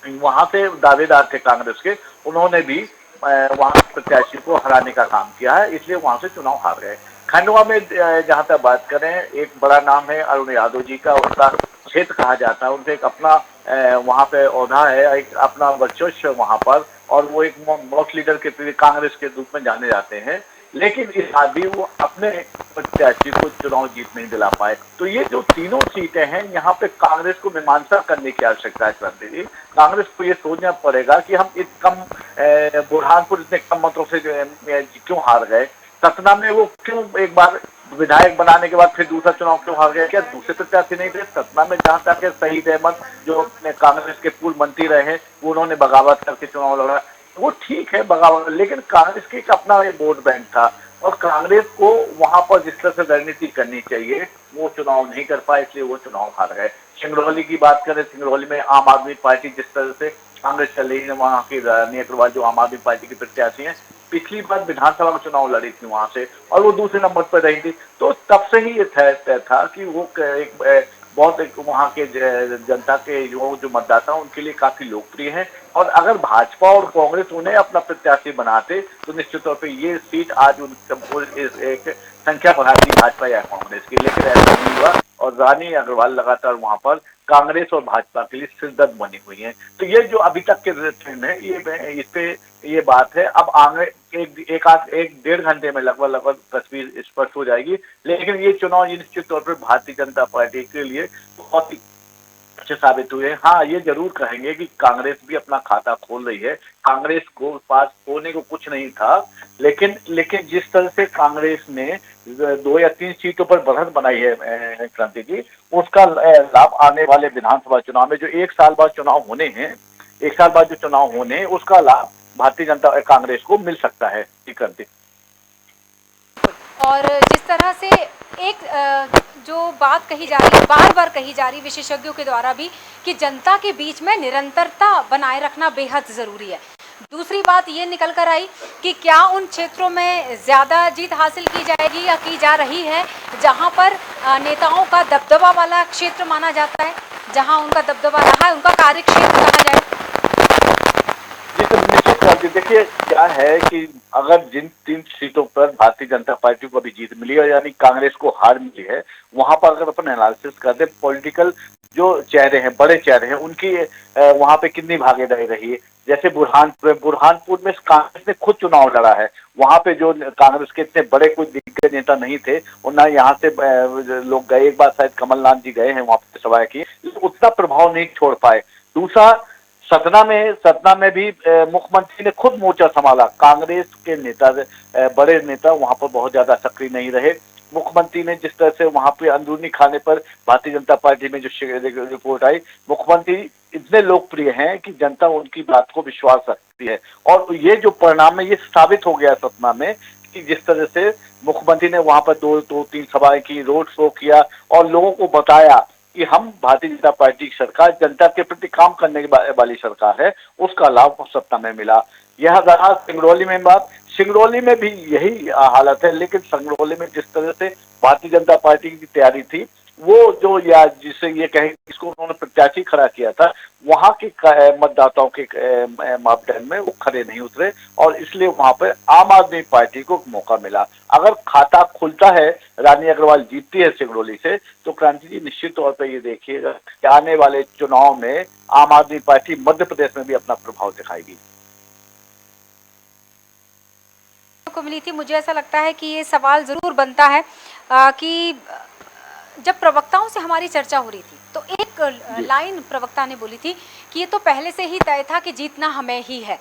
वहां से दावेदार थे कांग्रेस के, उन्होंने भी वहां प्रत्याशी को हराने का काम किया है, इसलिए वहां से चुनाव हार गए। खंडवा में जहां तक बात करें, एक बड़ा नाम है अरुण यादव जी का, उनका क्षेत्र कहा जाता है, उनका एक अपना वहाँ पे ओहदा है, एक अपना वर्चस्व वहाँ पर, और वो एक मॉक लीडर के कांग्रेस के रूप में जाने जाते हैं, लेकिन इस बार भी वो अपने प्रत्याशी को चुनाव जीत नहीं दिला पाए। तो ये जो तीनों सीटें हैं, यहाँ पे कांग्रेस को मीमांसा करने की आवश्यकता है क्रांति जी। कांग्रेस को ये सोचना पड़ेगा कि हम इस कम बुरहानपुर इतने कम मतों से क्यों हार गए, सतना में वो क्यों एक बार विधायक बनाने के बाद फिर दूसरा चुनाव क्यों हार गया, क्या दूसरे प्रत्याशी नहीं थे सतना में? जहां तक शहीद अहमद जो कांग्रेस के पूर्व मंत्री रहे हैं, उन्होंने बगावत करके चुनाव लड़ा, वो ठीक है बगावत, लेकिन कांग्रेस के एक अपना एक वोट बैंक था, और कांग्रेस को वहां पर जिस तरह से रणनीति करनी चाहिए वो चुनाव नहीं कर पाए, इसलिए वो चुनाव हार गए। सिंगरौली की बात करें, सिंगरौली में आम आदमी पार्टी जिस तरह से कांग्रेस चल रही है, वहाँ की रानी अग्रवाल जो आम आदमी पार्टी की प्रत्याशी हैं, पिछली बार विधानसभा का चुनाव लड़ी थी वहां से, और वो दूसरे नंबर पर रही थी। तो तब से ही ये तय था कि वो एक बहुत एक वहाँ के जनता के जो मतदाता उनके लिए काफी लोकप्रिय है, और अगर भाजपा और कांग्रेस उन्हें अपना प्रत्याशी बनाते तो निश्चित तौर पे ये सीट आज एक संख्या बढ़ाती भाजपा या कांग्रेस की, लेकिन ऐसा नहीं हुआ, और रानी अग्रवाल लगातार वहां पर कांग्रेस और भाजपा के लिए सिरदर्द बनी हुई है। तो ये जो अभी तक के ट्रेंड है, ये इस पे ये बात है। अब आगे एक डेढ़ घंटे में लगभग तस्वीर स्पष्ट हो जाएगी, लेकिन ये चुनाव निश्चित तौर पर भारतीय जनता पार्टी के लिए बहुत ही अच्छे साबित हुए। हाँ, ये जरूर कहेंगे कि कांग्रेस भी अपना खाता खोल रही है, कांग्रेस को पास होने को कुछ नहीं था, लेकिन जिस तरह से कांग्रेस ने 2 या 3 सीटों पर बढ़त बनाई है क्रांति जी, उसका लाभ आने वाले विधानसभा चुनाव में जो 1 साल बाद चुनाव होने हैं, 1 साल बाद जो चुनाव होने हैं, उसका लाभ भारतीय जनता कांग्रेस को मिल सकता है क्रांति। और जिस तरह से एक जो बात कही जा रही है, बार बार कही जा रही विशेषज्ञों के द्वारा भी, कि जनता के बीच में निरंतरता बनाए रखना बेहद ज़रूरी है। दूसरी बात ये निकल कर आई कि क्या उन क्षेत्रों में ज़्यादा जीत हासिल की जाएगी या की जा रही है जहां पर नेताओं का दबदबा वाला क्षेत्र माना जाता है, जहां उनका दबदबा रहा है, उनका कार्य क्षेत्र कहा जाए। देखिए क्या है कि अगर जिन 3 सीटों पर भारतीय जनता पार्टी को अभी जीत मिली है, यानी कांग्रेस को हार मिली है, वहां पर अगर अपन एनालिसिस करते पॉलिटिकल जो चेहरे हैं, बड़े चेहरे हैं, उनकी वहां पे कितनी भागीदारी रही है। जैसे बुरहानपुर में कांग्रेस ने खुद चुनाव लड़ा है, वहां पे जो कांग्रेस के इतने बड़े कोई दिग्गज नेता नहीं थे, और ना यहाँ से लोग गए, एक बार शायद कमलनाथ जी गए हैं वहां पे सभा की, उतना प्रभाव नहीं छोड़ पाए। दूसरा, सतना में भी मुख्यमंत्री ने खुद मोर्चा संभाला, कांग्रेस के नेता बड़े नेता वहां पर बहुत ज्यादा सक्रिय नहीं रहे। मुख्यमंत्री ने जिस तरह से वहां पे अंदरूनी खाने पर भारतीय जनता पार्टी में जो रिपोर्ट आई, मुख्यमंत्री इतने लोकप्रिय हैं कि जनता उनकी बात को विश्वास रखती है, और ये जो परिणाम है ये साबित हो गया सतना में कि जिस तरह से मुख्यमंत्री ने वहां पर 2-3 सभाएं की, रोड शो किया, और लोगों को बताया कि हम भारतीय जनता पार्टी की सरकार जनता के प्रति काम करने वाली सरकार है, उसका लाभ सत्ता में मिला। यह रहा सिंगरौली में बात, सिंगरौली में भी यही हालत है, लेकिन सिंगरौली में जिस तरह से भारतीय जनता पार्टी की तैयारी थी, वो जो या जिसे ये कहें इसको उन्होंने प्रत्याशी खड़ा किया था, वहां के मतदाताओं के मापदंड में वो खड़े नहीं उतरे, और इसलिए वहां पर आम आदमी पार्टी को मौका मिला। अगर खाता खुलता है, रानी अग्रवाल जीतती है सिंगरौली से, तो क्रांति जी निश्चित तौर पर ये देखिएगा कि आने वाले चुनाव में आम आदमी पार्टी मध्य प्रदेश में भी अपना प्रभाव दिखाएगी। को मिली थी, मुझे ऐसा लगता है कि ये सवाल जरूर बनता है कि जब प्रवक्ताओं से हमारी चर्चा हो रही थी तो एक लाइन प्रवक्ता ने बोली थी कि ये तो पहले से ही तय था कि जीतना हमें ही है।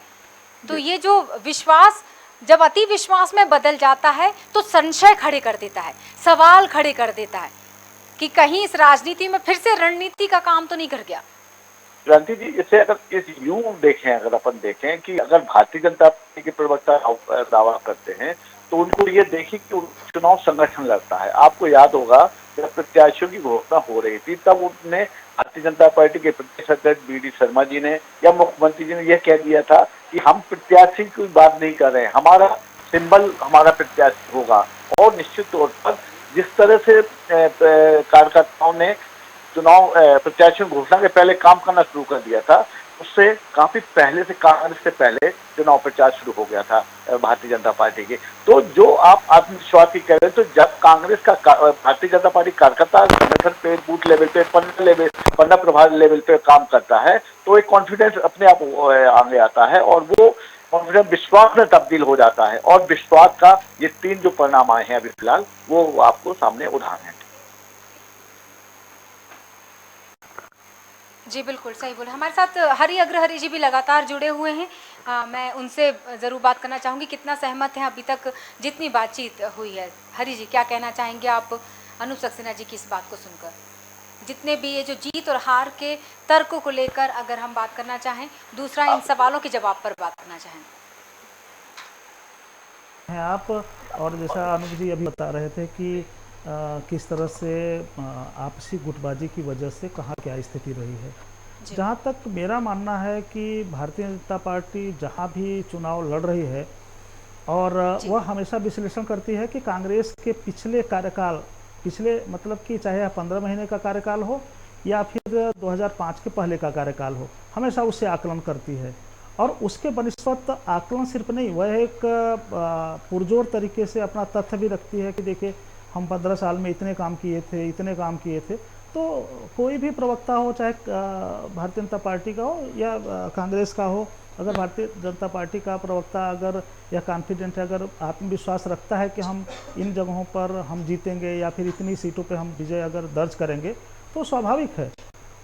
तो ये जो विश्वास जब अति विश्वास में बदल जाता है तो संशय खड़े कर देता है, सवाल खड़े कर देता है कि कहीं इस राजनीति में फिर से रणनीति का काम तो नहीं कर गया। क्रांति जी, इसे अगर इस यूं देखें, अगर अपन देखें कि अगर भारतीय जनता पार्टी के प्रवक्ता दावा करते हैं तो उनको ये देखिए कि चुनाव संगठन लड़ता है। आपको याद होगा जब प्रत्याशियों की घोषणा हो रही थी, तब उन्होंने भारतीय जनता पार्टी के प्रदेश अध्यक्ष बी डी शर्मा जी ने या मुख्यमंत्री जी ने यह कह दिया था कि हम प्रत्याशी की बात नहीं कर रहे हैं, हमारा सिंबल हमारा प्रत्याशी होगा। और निश्चित तौर पर जिस तरह से कार्यकर्ताओं ने चुनाव प्रत्याशियों की घोषणा के पहले काम करना शुरू कर दिया था, उससे काफी पहले से, कांग्रेस से पहले चुनाव प्रचार शुरू हो गया था भारतीय जनता पार्टी के। तो जो आप आत्मविश्वास की कह रहे हैं, तो जब कांग्रेस का भारतीय जनता पार्टी कार्यकर्ता संगठन पे, बूथ लेवल पे, पन्ना प्रभाग लेवल पे काम करता है, तो एक कॉन्फिडेंस अपने आप आगे आता है और वो कॉन्फिडेंस विश्वास में तब्दील हो जाता है। और विश्वास का ये 3 जो परिणाम आए हैं अभी फिलहाल, वो आपको सामने उदाहरण है। जी बिल्कुल सही बोले। हमारे साथ हरि अग्रहरि जी भी लगातार जुड़े हुए हैं। मैं उनसे ज़रूर बात करना चाहूँगी, कितना सहमत हैं अभी तक जितनी बातचीत हुई है। हरि जी, क्या कहना चाहेंगे आप अनूप सक्सेना जी की इस बात को सुनकर? जितने भी ये जो जीत और हार के तर्कों को लेकर अगर हम बात करना चाहें, दूसरा इन सवालों के जवाब पर बात करना चाहें हैं आप। और जैसा अनूप जी अभी बता रहे थे कि किस तरह से आपसी गुटबाजी की वजह से कहाँ क्या स्थिति रही है। जहाँ तक मेरा मानना है कि भारतीय जनता पार्टी जहाँ भी चुनाव लड़ रही है और वह हमेशा विश्लेषण करती है कि कांग्रेस के पिछले कार्यकाल, पिछले मतलब कि चाहे 15 महीने का कार्यकाल हो या फिर 2005 के पहले का कार्यकाल हो, हमेशा उससे आकलन करती है। और उसके बनिस्पत आकलन सिर्फ नहीं, वह एक पुरजोर तरीके से अपना तथ्य भी रखती है कि देखिए हम 15 साल में इतने काम किए थे, इतने काम किए थे। तो कोई भी प्रवक्ता हो, चाहे भारतीय जनता पार्टी का हो या कांग्रेस का हो, अगर भारतीय जनता पार्टी का प्रवक्ता अगर यह कॉन्फिडेंट है, अगर आत्मविश्वास रखता है कि हम इन जगहों पर हम जीतेंगे या फिर इतनी सीटों पे हम विजय अगर दर्ज करेंगे, तो स्वाभाविक है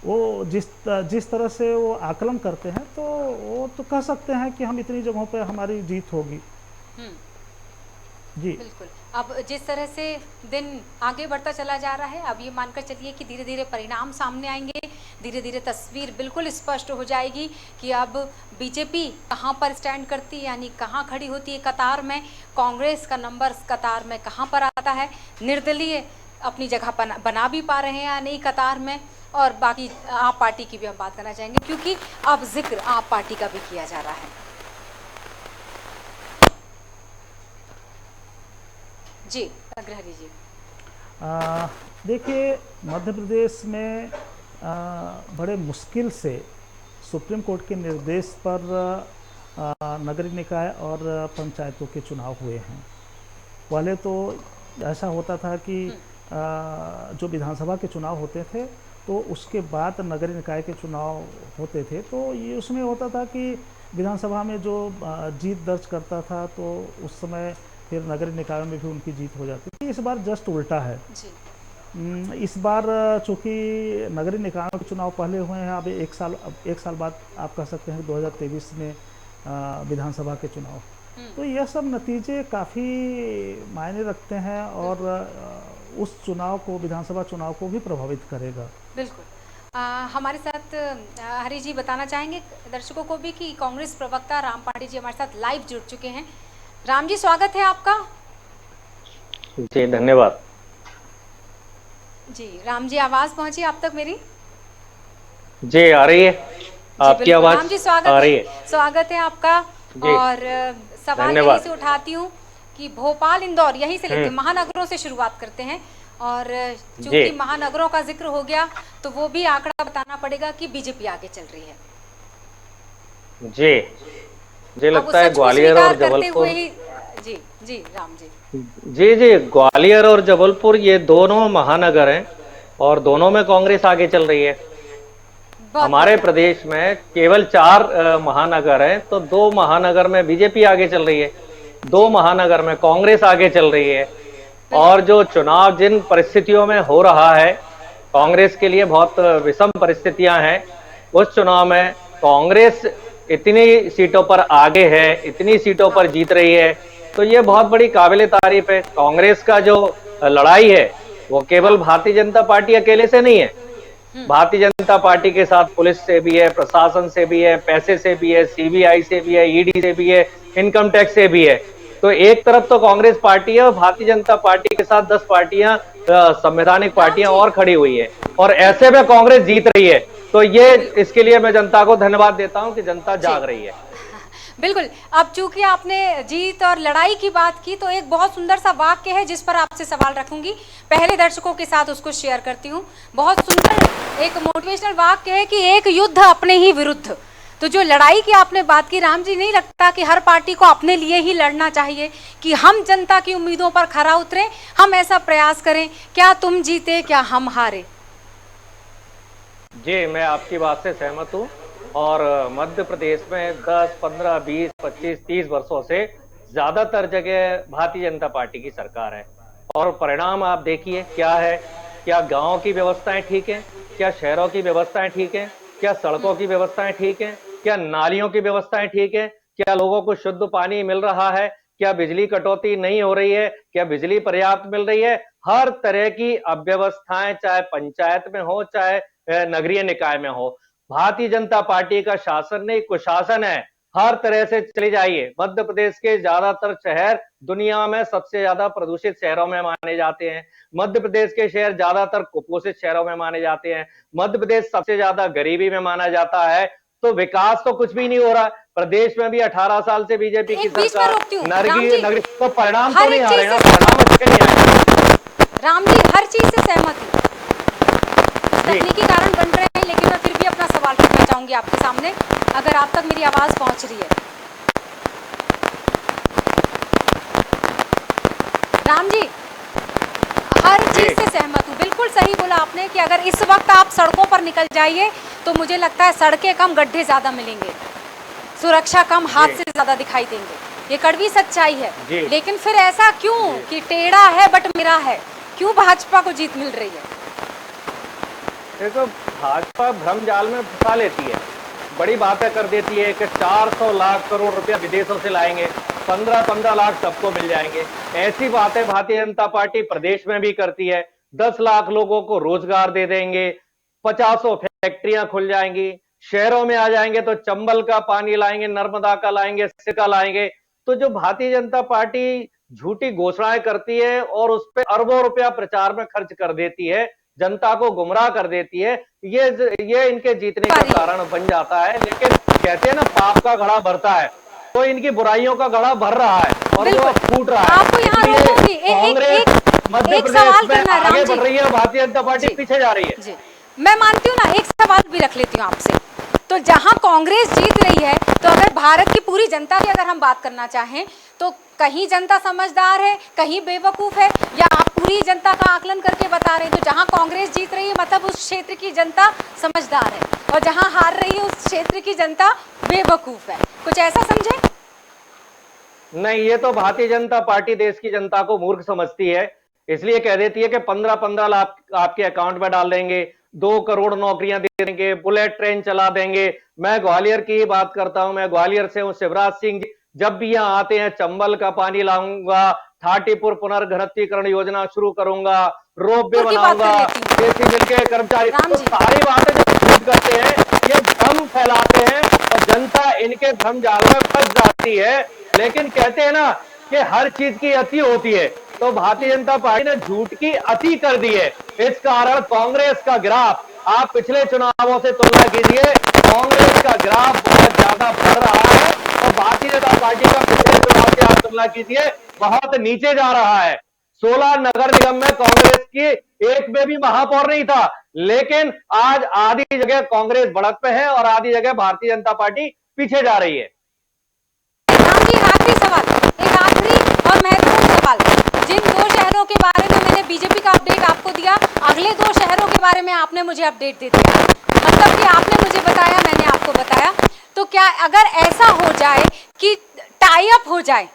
वो जिस तरह से वो आकलन करते हैं, तो वो तो कह सकते हैं कि हम इतनी जगहों पे हमारी जीत होगी। जी बिल्कुल। अब जिस तरह से दिन आगे बढ़ता चला जा रहा है, अब ये मानकर चलिए कि धीरे धीरे परिणाम सामने आएंगे, धीरे धीरे तस्वीर बिल्कुल स्पष्ट हो जाएगी कि अब बीजेपी कहाँ पर स्टैंड करती है, यानी कहाँ खड़ी होती है कतार में, कांग्रेस का नंबर कतार में कहाँ पर आता है, निर्दलीय अपनी जगह बना भी पा रहे हैं या नहीं कतार में, और बाकी आप पार्टी की भी हम बात करना चाहेंगे क्योंकि अब जिक्र आप पार्टी का भी किया जा रहा है। जी अग्रहरि जी, देखिए मध्य प्रदेश में बड़े मुश्किल से सुप्रीम कोर्ट के निर्देश पर नगरीय निकाय और पंचायतों के चुनाव हुए हैं। पहले तो ऐसा होता था कि जो विधानसभा के चुनाव होते थे तो उसके बाद नगरीय निकाय के चुनाव होते थे, तो ये उसमें होता था कि विधानसभा में जो जीत दर्ज करता था तो उस समय फिर नगरीय निकायों में भी उनकी जीत हो जाती थी। इस बार जस्ट उल्टा है जी। इस बार चूँकि नगरीय निकायों के चुनाव पहले हुए हैं, अब एक साल बाद आप कह सकते हैं 2023 में विधानसभा के चुनाव, तो यह सब नतीजे काफ़ी मायने रखते हैं और उस चुनाव को, विधानसभा चुनाव को भी प्रभावित करेगा। बिल्कुल। हमारे साथ हरि जी बताना चाहेंगे दर्शकों को भी कि कांग्रेस प्रवक्ता राम पांडे जी हमारे साथ लाइव जुड़ चुके हैं। राम जी, स्वागत है आपका। जी धन्यवाद। जी राम जी, आवाज पहुंची आप तक मेरी? जी आ रही है आपकी आवाज? राम जी स्वागत आ रही है। स्वागत है आपका। और सवाल यहीं से उठाती हूँ कि भोपाल, इंदौर, यहीं से लेते महानगरों से शुरुआत करते हैं। और चूंकि महानगरों का जिक्र हो गया तो वो भी आंकड़ा बताना पड़ेगा कि बीजेपी आगे चल रही है। जी मुझे लगता है ग्वालियर और जबलपुर, जी राम जी जी ग्वालियर और जबलपुर ये दोनों महानगर हैं और दोनों में कांग्रेस आगे चल रही है। हमारे प्रदेश में केवल 4 महानगर हैं, तो 2 महानगर में बीजेपी आगे चल रही है, 2 महानगर में कांग्रेस आगे चल रही है। और जो चुनाव जिन परिस्थितियों में हो रहा है, कांग्रेस के लिए बहुत विषम परिस्थितियां हैं। उस चुनाव में कांग्रेस इतनी सीटों पर आगे है, इतनी सीटों पर जीत रही है, तो ये बहुत बड़ी काबिले तारीफ है। कांग्रेस का जो लड़ाई है वो केवल भारतीय जनता पार्टी अकेले से नहीं है, भारतीय जनता पार्टी के साथ पुलिस से भी है, प्रशासन से भी है, पैसे से भी है, सीबीआई से भी है, ईडी से भी है, इनकम टैक्स से भी है। तो एक तरफ तो कांग्रेस पार्टी है और भारतीय जनता पार्टी के साथ 10 पार्टियां, संवैधानिक पार्टियां और खड़ी हुई है, और ऐसे में कांग्रेस जीत रही है। तो ये, इसके लिए मैं जनता को धन्यवाद देता हूं कि जनता जाग रही है। बिल्कुल। अब चूंकि आपने जीत और लड़ाई की बात की तो एक बहुत सुंदर सा वाक्य है जिस पर आपसे सवाल रखूंगी, पहले दर्शकों के साथ उसको शेयर करती हूँ। बहुत सुंदर एक मोटिवेशनल वाक्य है कि एक युद्ध अपने ही विरुद्ध। तो जो लड़ाई की आपने बात की राम जी, नहीं लगता कि हर पार्टी को अपने लिए ही लड़ना चाहिए कि हम जनता की उम्मीदों पर खरा उतरें, हम ऐसा प्रयास करें, क्या तुम जीते क्या हम हारे? जी, मैं आपकी बात से सहमत हूँ। और मध्य प्रदेश में 10, 15, 20, 25, 30 वर्षों से ज्यादातर जगह भारतीय जनता पार्टी की सरकार है। और परिणाम आप देखिए क्या है। क्या गांव की व्यवस्थाएं ठीक हैं? क्या शहरों की व्यवस्थाएं ठीक हैं? क्या सड़कों की व्यवस्थाएं ठीक हैं? क्या नालियों की व्यवस्थाएं ठीक है? क्या लोगों को शुद्ध पानी मिल रहा है? क्या बिजली कटौती नहीं हो रही है? क्या बिजली पर्याप्त मिल रही है? हर तरह की अव्यवस्थाएं, चाहे पंचायत में हो चाहे नगरीय निकाय में हो, भारतीय जनता पार्टी का शासन नहीं कुशासन है। हर तरह से चले जाइए, मध्य प्रदेश के ज्यादातर शहर दुनिया में सबसे ज्यादा प्रदूषित शहरों में माने जाते हैं। मध्य प्रदेश के शहर ज्यादातर कुपोषित शहरों में माने जाते हैं। मध्य प्रदेश सबसे ज्यादा गरीबी में माना जाता है। तो विकास तो कुछ भी नहीं हो रहा। प्रदेश में भी 18 साल से बीजेपी की एक बीच में रोकती हूँ, सरकार राम जी। नगरी तो परिणाम तो हर नहीं एक आ चीज रहे ना, से परिणाम अच्छे नहीं आ रहे। राम जी, हर चीज से सहमत हूँ, तकनीकी कारण बन रहे हैं, लेकिन मैं फिर भी अपना सवाल रखना चाहूंगी आपके सामने, अगर आप तक मेरी आवाज पहुंच रही है। राम जी, हर चीज से सहमत हूँ, बिल्कुल सही बोला आपने कि अगर इस वक्त आप सड़कों पर निकल जाइए तो मुझे लगता है सड़कें कम, गड्ढे ज्यादा मिलेंगे, सुरक्षा कम, हादसे ज्यादा दिखाई देंगे। ये कड़वी सच्चाई है। लेकिन फिर ऐसा क्यों कि टेढ़ा है बट मेरा है, क्यों भाजपा को जीत मिल रही है? देखो, भाजपा भ्रम जाल में फंसा लेती है, बड़ी बातें कर देती है कि 400 लाख करोड़ रुपया विदेशों से लाएंगे, 15-15 लाख सबको मिल जाएंगे। ऐसी बातें भारतीय जनता पार्टी प्रदेश में भी करती है। 10 लाख लोगों को रोजगार दे देंगे, 50 फैक्ट्रियां खुल जाएंगी, शहरों में आ जाएंगे तो चंबल का पानी लाएंगे, नर्मदा का लाएंगे, सिक्का लाएंगे। तो जो भारतीय जनता पार्टी झूठी घोषणाएं करती है और उस पर अरबों रुपया प्रचार में खर्च कर देती है, जनता को गुमराह कर देती है, ये इनके जीतने का कारण बन जाता है। लेकिन कहते हैं ना, पाप का घड़ा भरता है, तो इनकी बुराइयों का घड़ा भर रहा है और वो फूट रहा है। आपको यहाँ रोकूंगी, एक सवाल करना है, आगे बढ़ रही है, भारतीय जनता पार्टी पीछे जा रही है। जी, मैं मानती हूँ ना, एक सवाल भी रख लेती हूँ आपसे। तो जहां कांग्रेस जीत रही है, तो अगर भारत की पूरी जनता की अगर हम बात करना चाहें, तो कहीं जनता समझदार है, कहीं बेवकूफ है, या आप पूरी जनता का आकलन करके बता रहे हैं? तो जहां कांग्रेस जीत रही है मतलब उस क्षेत्र की जनता समझदार है, और जहां हार रही है उस क्षेत्र की जनता बेवकूफ है, कुछ ऐसा समझे? नहीं, ये तो भारतीय जनता पार्टी देश की जनता को मूर्ख समझती है, इसलिए कह देती है कि 15-15 लाख आपके अकाउंट में डाल देंगे, 2 करोड़ नौकरियां दे देंगे, बुलेट ट्रेन चला देंगे। मैं ग्वालियर की बात करता हूं, मैं ग्वालियर से हूं। शिवराज सिंह जी जब भी यहाँ आते हैं, चंबल का पानी लाऊंगा, थाटीपुर पुनर्घनत्वीकरण योजना शुरू करूंगा, रोपवे बनाऊंगा, जेसी मिल के कर्मचारी, तो सारी बातें जब खुद करते हैं, ये भ्रम फैलाते हैं और जनता इनके भ्रम जाल में फंस जाती है। लेकिन कहते हैं ना कि हर चीज की अति होती है, तो भारतीय जनता पार्टी ने झूठ की अति कर दी है। इस कारण कांग्रेस का ग्राफ आप पिछले चुनावों से तुलना कीजिए, कांग्रेस का ग्राफ बहुत ज्यादा बढ़ रहा है और भारतीय जनता पार्टी का पिछले चुनाव से आप तुलना कीजिए, बहुत नीचे जा रहा है। 16 नगर निगम में कांग्रेस की एक में भी महापौर नहीं था, लेकिन आज आधी जगह कांग्रेस बढ़त पे है और आधी जगह भारतीय जनता पार्टी पीछे जा रही है। राम जी, आखिरी सवाल, एक आखिरी और महत्वपूर्ण सवाल। जिन 2 शहरों के बारे में मैंने बीजेपी का अपडेट आपको दिया, अगले 2 शहरों के बारे में आपने मुझे अपडेट दे दिया, मतलब कि आपने मुझे बताया, मैंने आपको बताया। तो क्या अगर ऐसा हो जाए कि टाई अप हो जाए,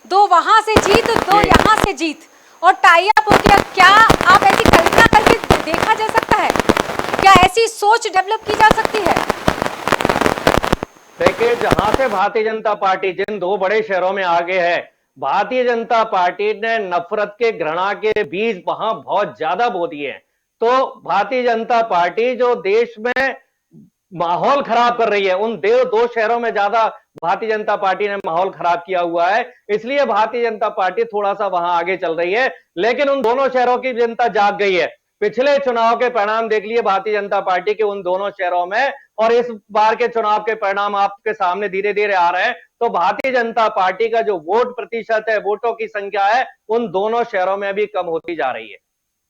2 वहां से जीत, 2 यहाँ से जीत, और टाई अप हो गया, क्या आप ऐसी कल्पना करके देखा जा सकता है? क्या ऐसी सोच डेवलप की जा सकती है? देखिए, जहां से भारतीय जनता पार्टी जिन 2 बड़े शहरों में आगे है, भारतीय जनता पार्टी ने नफरत के, घृणा के बीज वहां बहुत ज्यादा बो दिए हैं। तो भारतीय जनता पार्टी जो देश में माहौल खराब कर रही है, उन 2 शहरों में ज्यादा भारतीय जनता पार्टी ने माहौल खराब किया हुआ है, इसलिए भारतीय जनता पार्टी थोड़ा सा वहां आगे चल रही है। लेकिन उन दोनों शहरों की जनता जाग गई है। पिछले चुनाव के परिणाम देख लिए भारतीय जनता पार्टी के उन दोनों शहरों में, और इस बार के चुनाव के परिणाम आपके सामने धीरे धीरे आ रहे हैं। तो भारतीय जनता पार्टी का जो वोट प्रतिशत है, वोटों की संख्या है, उन दोनों शहरों में भी कम होती जा रही है।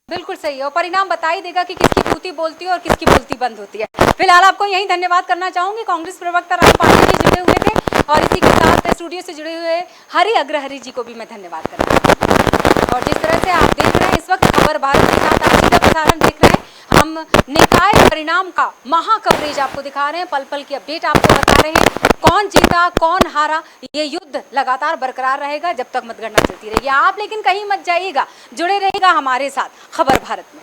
बिल्कुल सही है, और परिणाम बता ही देगा कि किसकी बूती बोलती है और किसकी बोलती बंद होती है। फिलहाल आपको यही धन्यवाद करना चाहूंगी। कांग्रेस प्रवक्ता राम पांडे जी जुड़े हुए थे और इसी के साथ स्टूडियो से जुड़े हुए हरि अग्रहरि जी को भी मैं धन्यवाद करना चाहूंगी। और जिस तरह से आप देख रहे हैं इस वक्त खबर भारत के साथ आप सीधा प्रसारण देख रहे हैं, हम निकाय परिणाम का महा कवरेज आपको दिखा रहे हैं, पल पल की अपडेट आपको बता रहे हैं, कौन जीता कौन हारा ये युद्ध लगातार बरकरार रहेगा जब तक मतगणना चलती रहेगी। आप लेकिन कहीं मत जाइएगा, जुड़े रहिएगा हमारे साथ खबर भारत में।